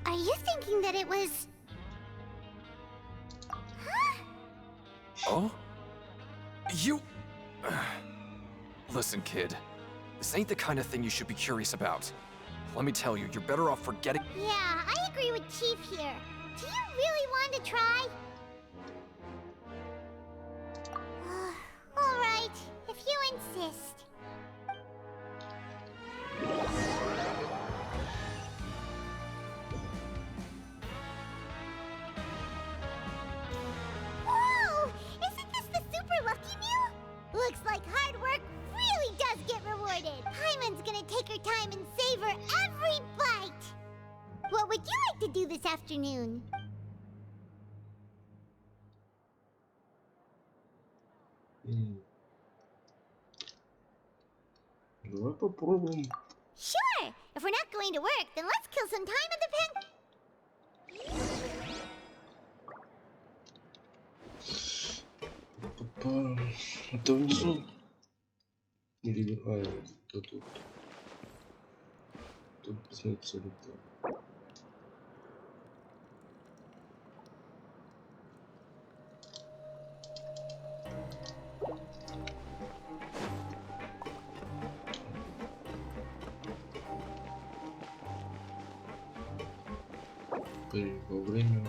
are you thinking that it was... Huh? Oh? You... Listen, kid. This ain't the kind of thing you should be curious about. Let me tell you, you're better off forgetting... Yeah, I agree with Chief here. Do you really want to try? All right, if you insist. Whoa! Isn't this the super lucky meal? Looks like hard work really does get take our time and savor every bite. What would you like to do this afternoon? Давай попробуем. Sure. If we're not going to work, then let's kill some time at the Опа. Это внизу. Или тут. Тут посмотрите, это. Вовремя.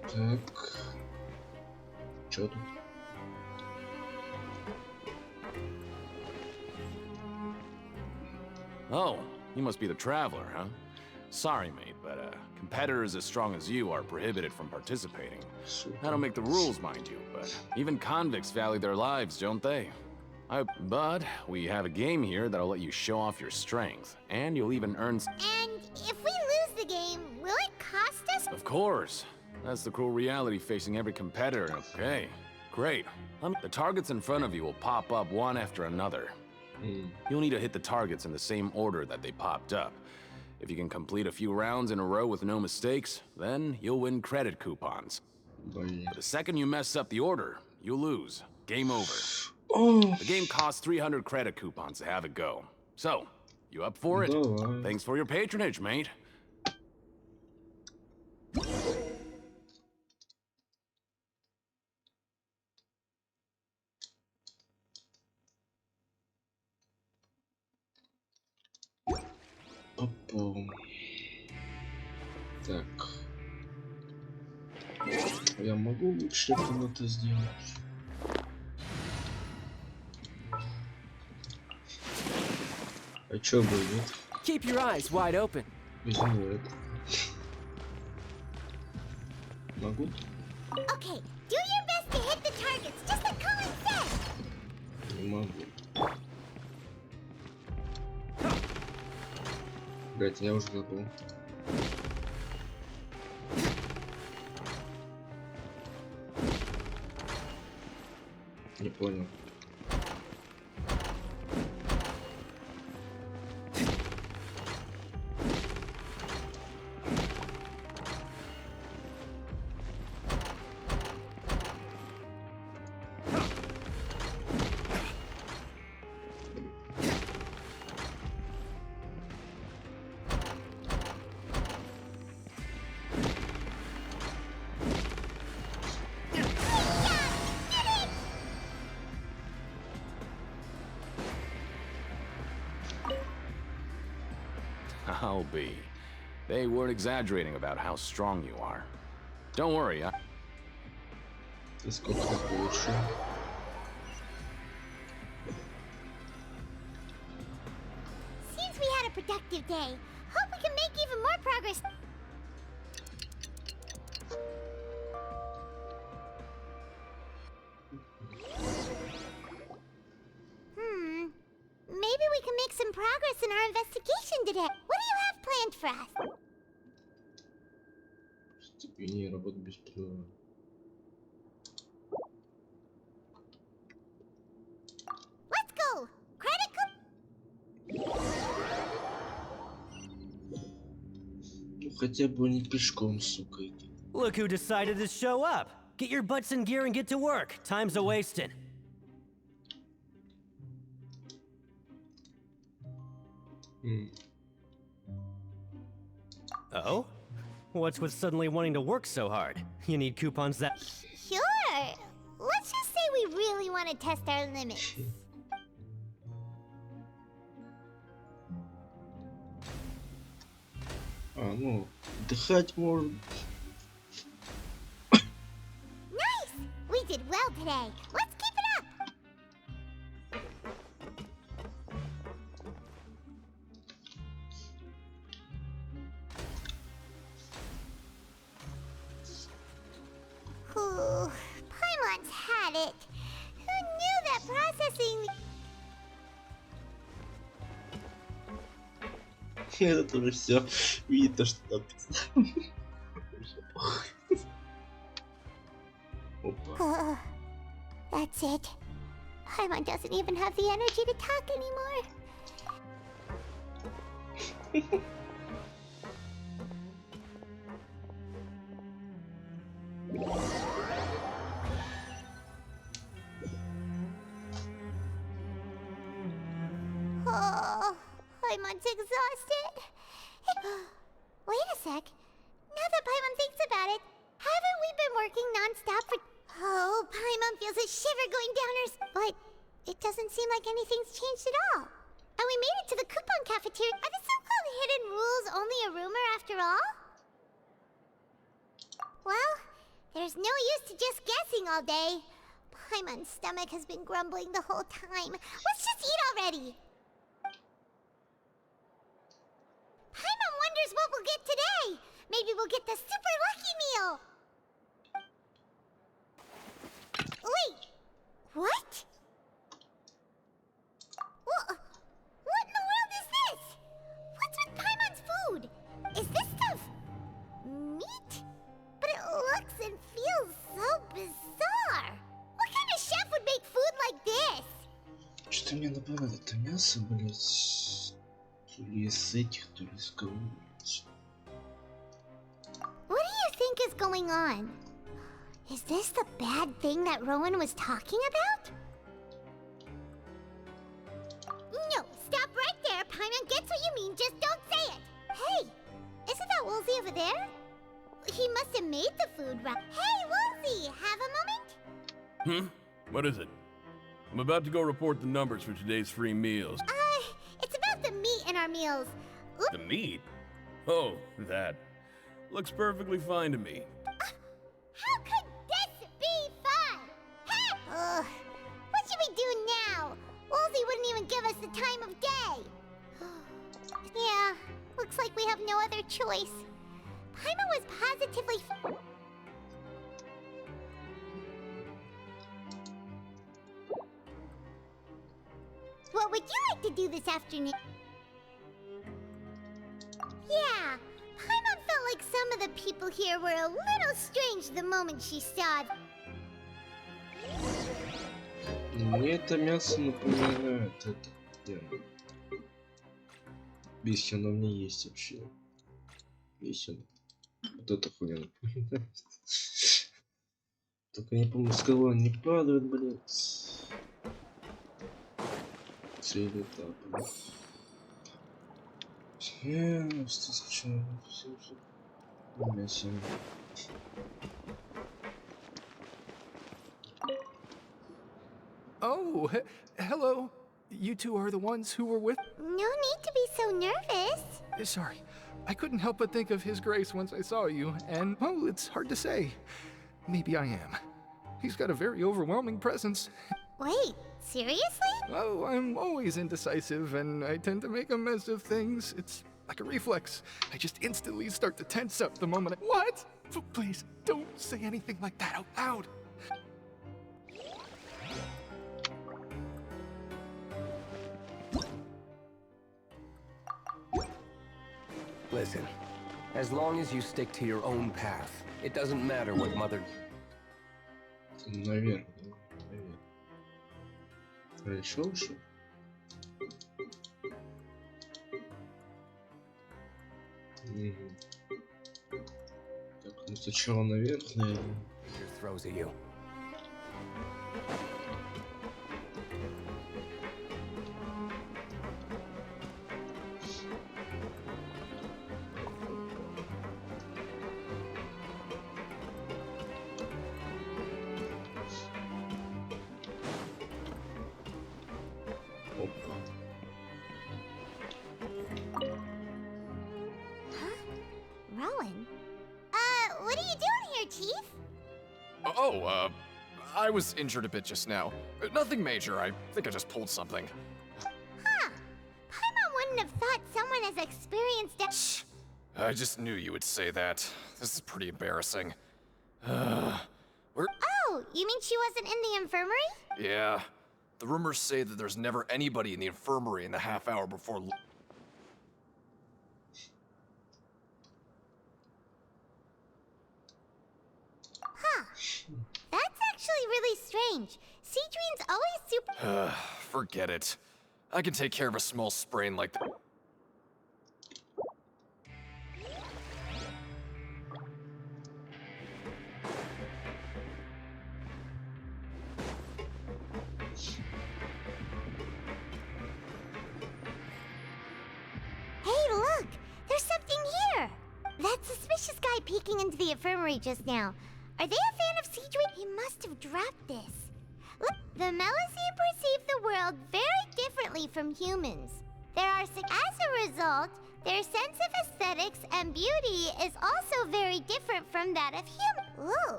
Так. Чё тут? Oh, you must be the traveler, huh? Sorry, mate, but competitors as strong as you are prohibited from participating. I don't make the rules, mind you, but even convicts value their lives, don't they? But we have a game here that'll let you show off your strength, and you'll even earn. And if we lose the game, will it cost us? Of course. That's the cruel reality facing every competitor. Okay, great. The targets in front of you will pop up one after another. You'll need to hit the targets in the same order that they popped up. If you can complete a few rounds in a row with no mistakes, then you'll win credit coupons. But the second you mess up the order, you lose. Game over. The game costs 300 credit coupons to have it go. So, you up for it? Thanks for your patronage, mate. Опа. Так. Я могу лучше это сделать? А чё будет? Keep your eyes wide open. Возьму это. Могу? Okay, do your best to hit the targets, just like Colin said. Не могу. Блять, я уже забыл. Не понял. I'll be. They weren't exaggerating about how strong you are. Don't worry, Ты сколько получил? Seems we had a productive day. Hope we can make even more progress. Maybe we can make some progress in our investigation today. What do you have planned for us? Степени работы беспрерывно. Let's go. Credit Ну хотя бы не пешком, сука. Look who decided to show up. Get your butts in gear and get to work. Time's a-wasting. Oh? What's with suddenly wanting to work so hard? You need coupons that... Sure. Let's just say we really want to test our limits. Ну, дыхать можно. Nice! We did well today. Let's keep it up! Ooh, Paimon's had it. Who knew that processing... Это тоже все видно, что написано. Oh, that's it. Paimon doesn't even have the energy to talk anymore. Oh, Paimon's exhausted. Wait a sec. Now that Paimon thinks about it, haven't we been working non-stop for... Oh, Paimon feels a shiver going down her... But it doesn't seem like anything's changed at all. And we made it to the coupon cafeteria. Are the so-called hidden rules only a rumor after all? Well, there's no use to just guessing all day. Paimon's stomach has been grumbling the whole time. Let's just eat already. Paimon wonders what we'll get today. Maybe we'll get the super lucky meal. Wait, what? What in the world is this? What's with Paimon's food? Is this stuff meat? But it looks and feels so bizarre. What kind of chef would make food like this? Что-то мне напоминает это мясо, блять. То ли из этих, то ли из кого-нибудь. What do you think is going on? Is this the bad thing that Rowan was talking about? No, stop right there. Paimon gets what you mean, just don't say it. Hey, isn't that Woolsey over there? He must have made the food right. Hey, Woolsey, have a moment? What is it? I'm about to go report the numbers for today's free meals. It's about the meat in our meals. Oop. The meat? Oh, that. Looks perfectly fine to me. How could this be fun? Huh? What should we do now? Woolsey wouldn't even give us the time of day. Yeah, looks like we have no other choice. Paimon was positively... What would you like to do this afternoon? Yeah, Paimon felt like some of the people here were a little strange the moment she saw it. Мне это мясо напоминает это. Если оно мне есть вообще. Если оно. Вот это хуйня напоминает. Только не помню, с кого он не падает, блядь. Целый этап. Что скучно. Мясо. Oh, hello. You two are the ones who were with... No need to be so nervous. Sorry. I couldn't help but think of His Grace once I saw you, and, well, it's hard to say. Maybe I am. He's got a very overwhelming presence. Wait, seriously? Oh, I'm always indecisive, and I tend to make a mess of things. It's like a reflex. I just instantly start to tense up the moment I... What? Please, don't say anything like that out loud. Listen, as long as you stick to your own path, it doesn't matter what Mother... Наверное, наверное. Пришел еще? Так, ну сначала наверх, наверное. Throws at you. What are you doing here, Chief? Oh, I was injured a bit just now. Nothing major, I think I just pulled something. Huh. Paimon wouldn't have thought someone as experienced as— I just knew you would say that. This is pretty embarrassing. Oh, you mean she wasn't in the infirmary? Yeah. The rumors say that there's never anybody in the infirmary in the half hour before. Huh. That's actually really strange. Cedrine's always super— Forget it. I can take care of a small sprain like that. Hey, look! There's something here! That suspicious guy peeking into the infirmary just now. Are they a fan of Cedrine? He must have dropped this. Look, the Melusine perceive the world very differently from humans. As a result, their sense of aesthetics and beauty is also very different from that of humans. Ooh,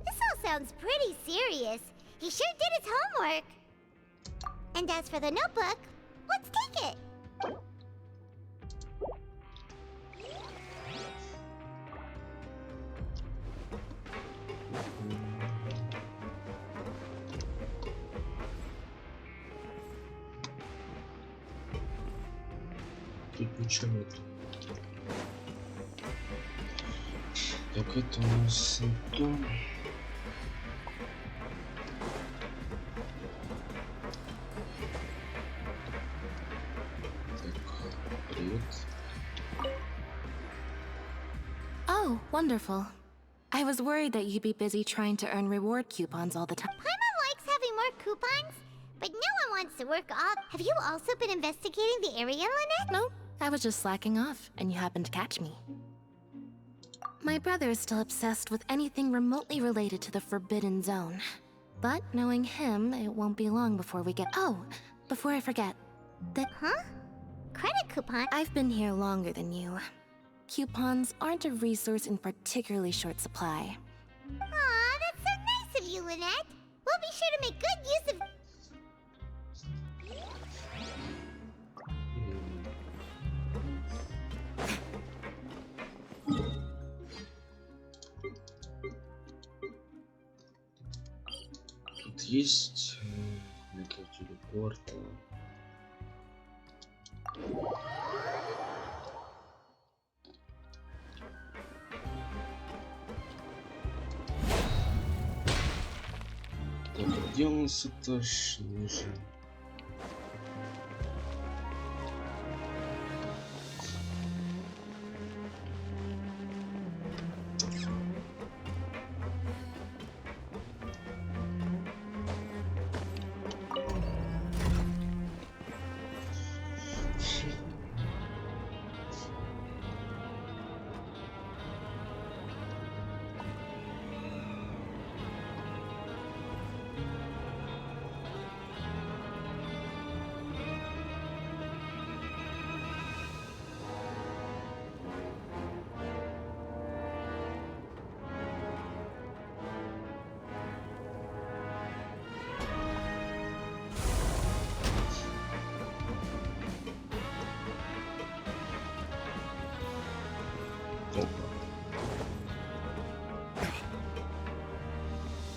this all sounds pretty serious. He sure did his homework. And as for the notebook, let's take it. Тут ничего нет. Так, это у нас не то. Так, привет. Oh, wonderful. I was worried that you'd be busy trying to earn reward coupons all the time. Paimon likes having more coupons, but no one wants to work off. Have you also been investigating the area, Lynette? No, I was just slacking off, and you happened to catch me. My brother is still obsessed with anything remotely related to the Forbidden Zone. But knowing him, it won't be long before we get— Oh, before I forget, Huh? Credit coupon? I've been here longer than you. Coupons aren't a resource in particularly short supply. Aw, that's so nice of you, Lynette. We'll be sure to make good use of— Тут есть для телепорта. Так, где у нас этаж ниже?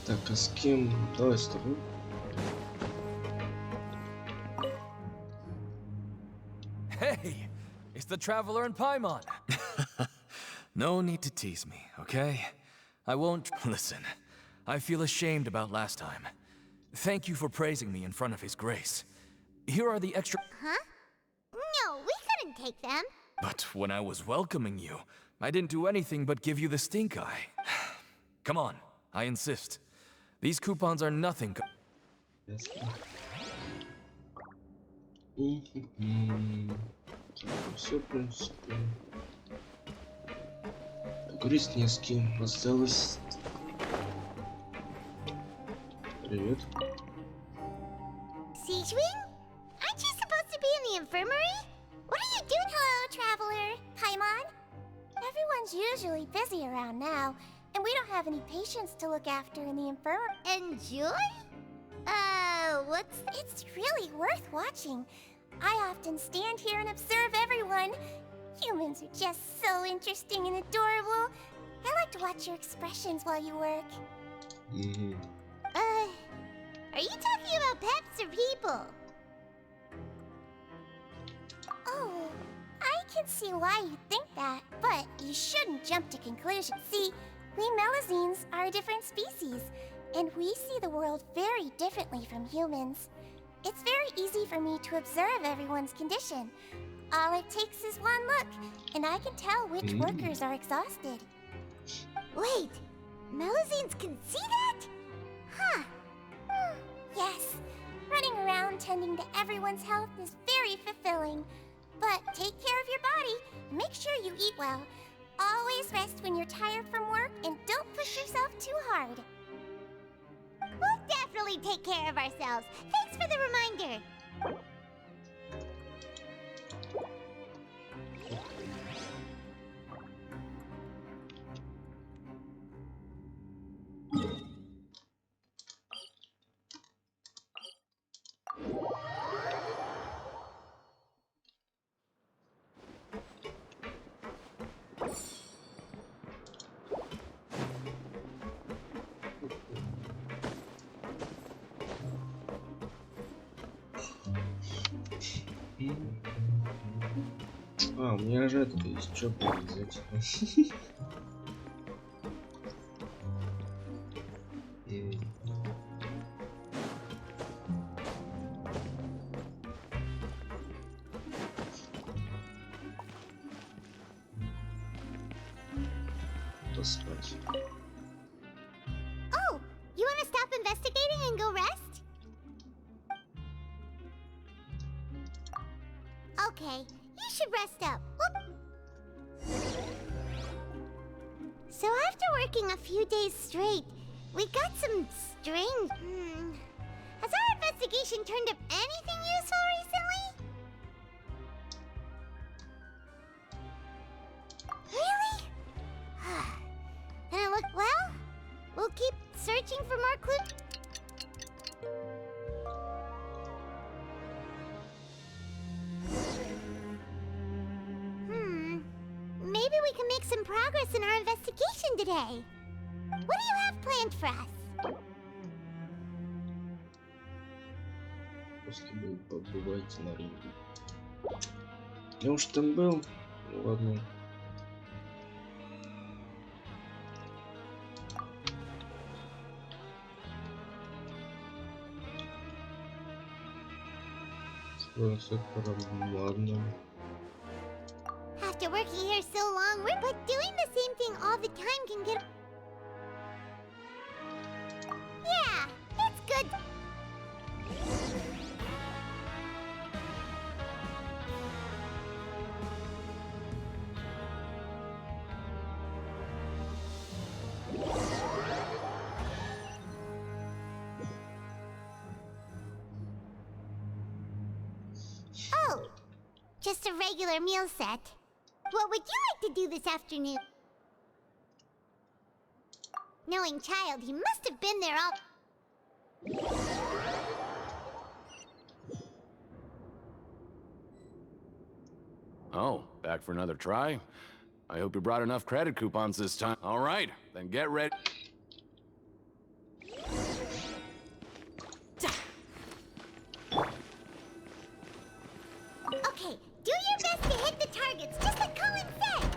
Так, а с кем? Давай с тобой. Hey, it's the Traveler and Paimon. No need to tease me, okay? I won't— Listen, I feel ashamed about last time. Thank you for praising me in front of His Grace. Here are the extra— Huh? No, we couldn't take them. But when I was welcoming you, I didn't do anything but give you the stink eye. Come on, I insist. These coupons are nothing. Все, в принципе. Говорить не с кем. Осталось. Привет. Cedrine? Aren't you supposed to be in the infirmary? What are you doing? Hello, Traveler. Paimon? Everyone's usually busy around now, and we don't have any patients to look after in the infirmary. Enjoy? It's really worth watching. I often stand here and observe everyone. Humans are just so interesting and adorable. I like to watch your expressions while you work. Are you talking about pets or people? Oh, I can see why you think that, but you shouldn't jump to conclusions. See, we Melazines are a different species, and we see the world very differently from humans. It's very easy for me to observe everyone's condition. All it takes is one look, and I can tell which workers are exhausted. Wait, Melazines can see that? Huh. Yes, running around tending to everyone's health is very fulfilling. But take care of your body, and make sure you eat well. Always rest when you're tired from work, and don't push yourself too hard. We'll definitely take care of ourselves. Thanks for the reminder. А, у меня же это есть, что полезать. Поспать. Oh, you want to stop investigating and go rest? Okay, you should rest up. Whoop. So after working a few days straight, we got some strange... Has our investigation turned up anything useful recently? Really? Then it look well? We'll keep searching for more clues. Maybe we can make some progress in our investigation today. What do you have planned for us? Просто был побывайте на рынке. Я уж там был. Ну, ладно. Ладно. After working here so long, but doing the same thing all the time can get... Yeah, it's good. Oh, just a regular meal set. What would you like to do this afternoon? Knowing Child, he must have been there all... Oh, back for another try? I hope you brought enough credit coupons this time. All right, then get ready. Okay, do your best to hit the targets, just like Colin said!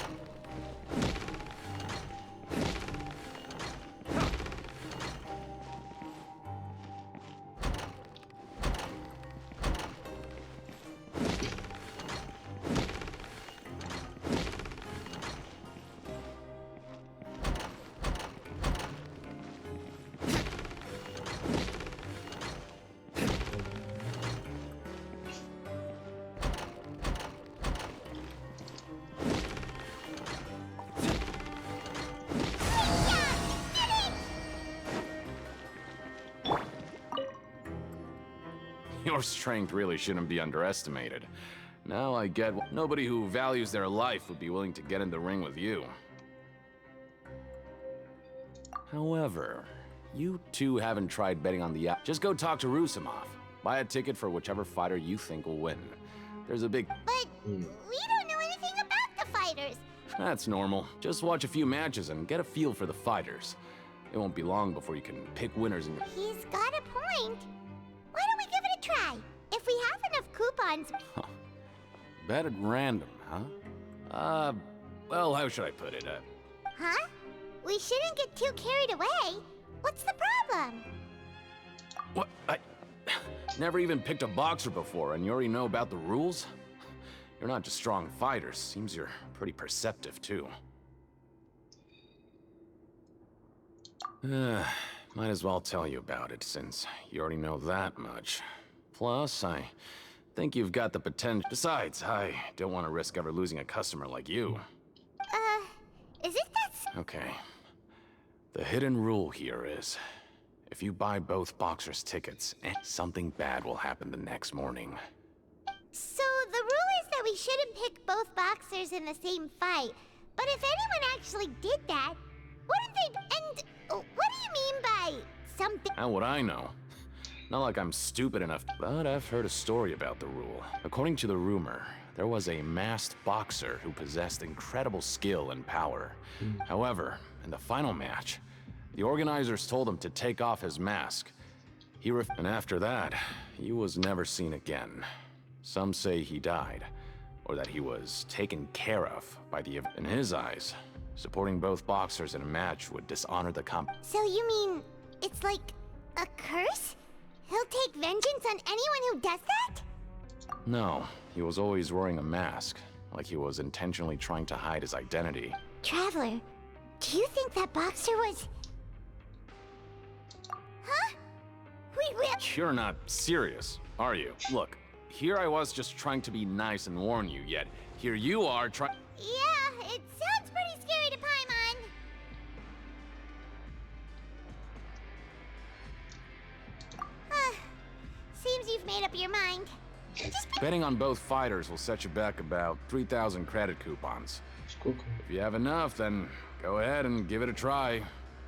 Your strength really shouldn't be underestimated. Now I get nobody who values their life would be willing to get in the ring with you. However, you two haven't tried betting on the app. Just go talk to Rusimov. Buy a ticket for whichever fighter you think will win. There's a big... But we don't know anything about the fighters. That's normal. Just watch a few matches and get a feel for the fighters. It won't be long before you can pick winners in your... He's got a point. Why don't we give it a try? If we have enough coupons... Bet at random, huh? Well, how should I put it? Huh? We shouldn't get too carried away. What's the problem? What? I never even picked a boxer before, and you already know about the rules? You're not just strong fighters. Seems you're pretty perceptive, too. Might as well tell you about it, since you already know that much. Plus, I think you've got the potential. Besides, I don't want to risk ever losing a customer like you. Is it that... Okay. The hidden rule here is, if you buy both boxers' tickets, something bad will happen the next morning. So the rule is that we shouldn't pick both boxers in the same fight. But if anyone actually did that, wouldn't they... And what do you mean by something... How would I know? Not like I'm stupid enough, but I've heard a story about the rule. According to the rumor, there was a masked boxer who possessed incredible skill and power. However, in the final match, the organizers told him to take off his mask. And after that, he was never seen again. Some say he died, or that he was taken care of by the... In his eyes, supporting both boxers in a match would dishonor the So you mean it's like a curse? He'll take vengeance on anyone who does that? No, he was always wearing a mask, like he was intentionally trying to hide his identity. Traveler, do you think that boxer was... Huh? We will... You're not serious, are you? Look, here I was just trying to be nice and warn you, yet here you are trying... Yeah, it sounds pretty scary to Paimon. Seems you've made up your mind. Betting on both fighters will set you back about 3,000 credit coupons. If you have enough, then go ahead and give it a try.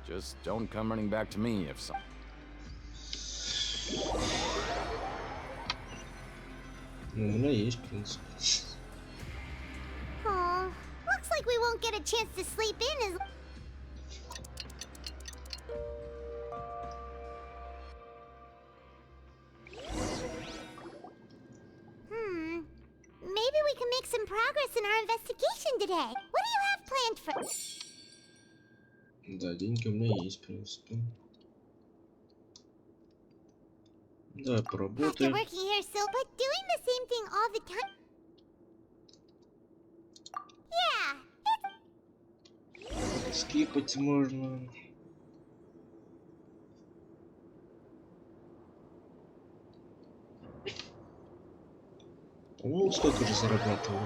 Just don't come running back to me if some... У меня есть, в принципе. Oh, looks like we won't get a chance to sleep in as... Maybe we can make some progress in our investigation today. What do you have planned for... Да, деньги у меня есть, в принципе. Давай After поработаем. working here so, but doing the same thing all the time... Yeah, Скипать можно. Ну, столько же зарабатывал.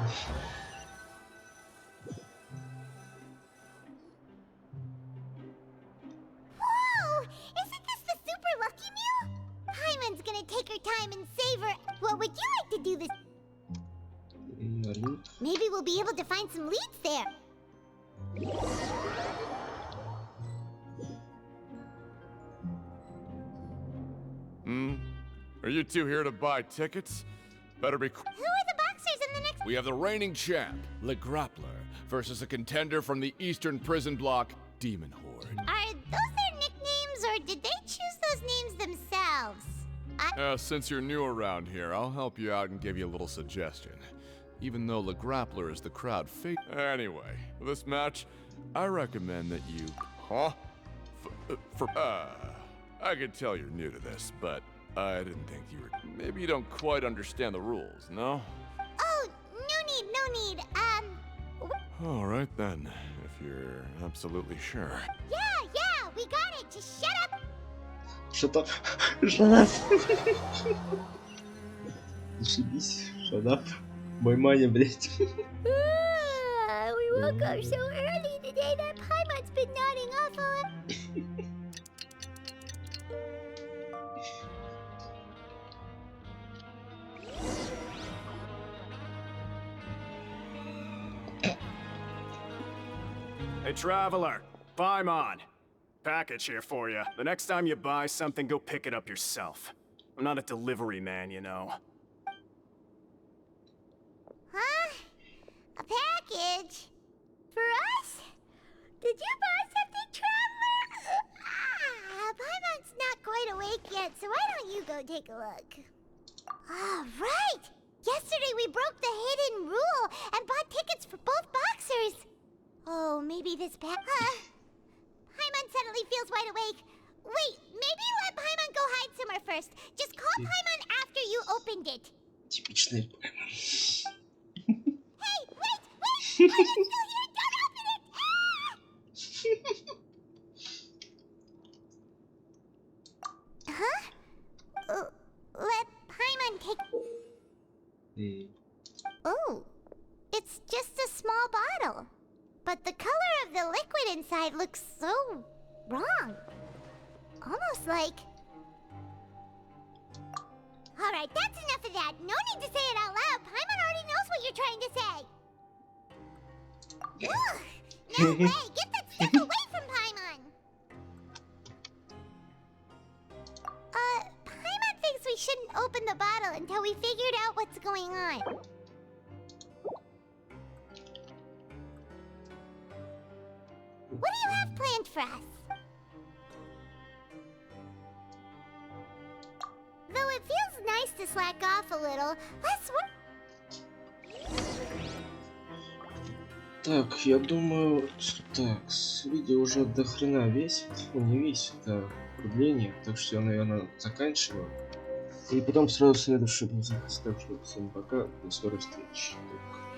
Whoa! Isn't this the super lucky meal? Paimon's gonna take her time and savor... What would you like to do this... Maybe we'll be able to find some leads there. Are you two here to buy tickets? Better be... Who are the boxers in the next... We have the reigning champ, Le Grappler, versus a contender from the Eastern Prison Block, Demon Horde. Are those their nicknames, or did they choose those names themselves? Since you're new around here, I'll help you out and give you a little suggestion. Even though Le Grappler is the crowd favorite. Anyway, for this match, I recommend that you... Huh? I can tell you're new to this, but I didn't think you were... Maybe you don't quite understand the rules, no? Oh, no need. All right then, if you're absolutely sure. Yeah, we got it. Just shut up. Shut up. Shut up. Зашибись. Shut up. Внимание, блядь. We woke up so early today that Paimon's been nodding off on... Hey, Traveler, Paimon. Package here for you. The next time you buy something, go pick it up yourself. I'm not a delivery man, you know. Huh? A package? For us? Did you buy something, Traveler? Paimon's not quite awake yet, so why don't you go take a look? Ah, right! Yesterday we broke the hidden rule and bought tickets for both boxers. Oh, maybe this Paimon suddenly feels wide awake. Wait, maybe let Paimon go hide somewhere first. Just call Paimon after you opened it. Типичный Паймон. Hey, wait! Paimon's still here! Don't open it! Huh? Let Paimon take... Oh, it's just a small bottle. But the color of the liquid inside looks so wrong. Almost like... Alright, that's enough of that. No need to say it out loud. Paimon already knows what you're trying to say. Ugh! No way! Get that stuff away from Paimon! Paimon thinks we shouldn't open the bottle until we figured out what's going on. What do you have planned for us? Though it feels nice to slack off a little, let's work. Так, я думаю, так, видео уже до хрена весит, ну не весит, а продление, так что я, наверное, заканчиваю. И потом сразу следующий будет запись, так что всем пока, до скорой встречи. Так.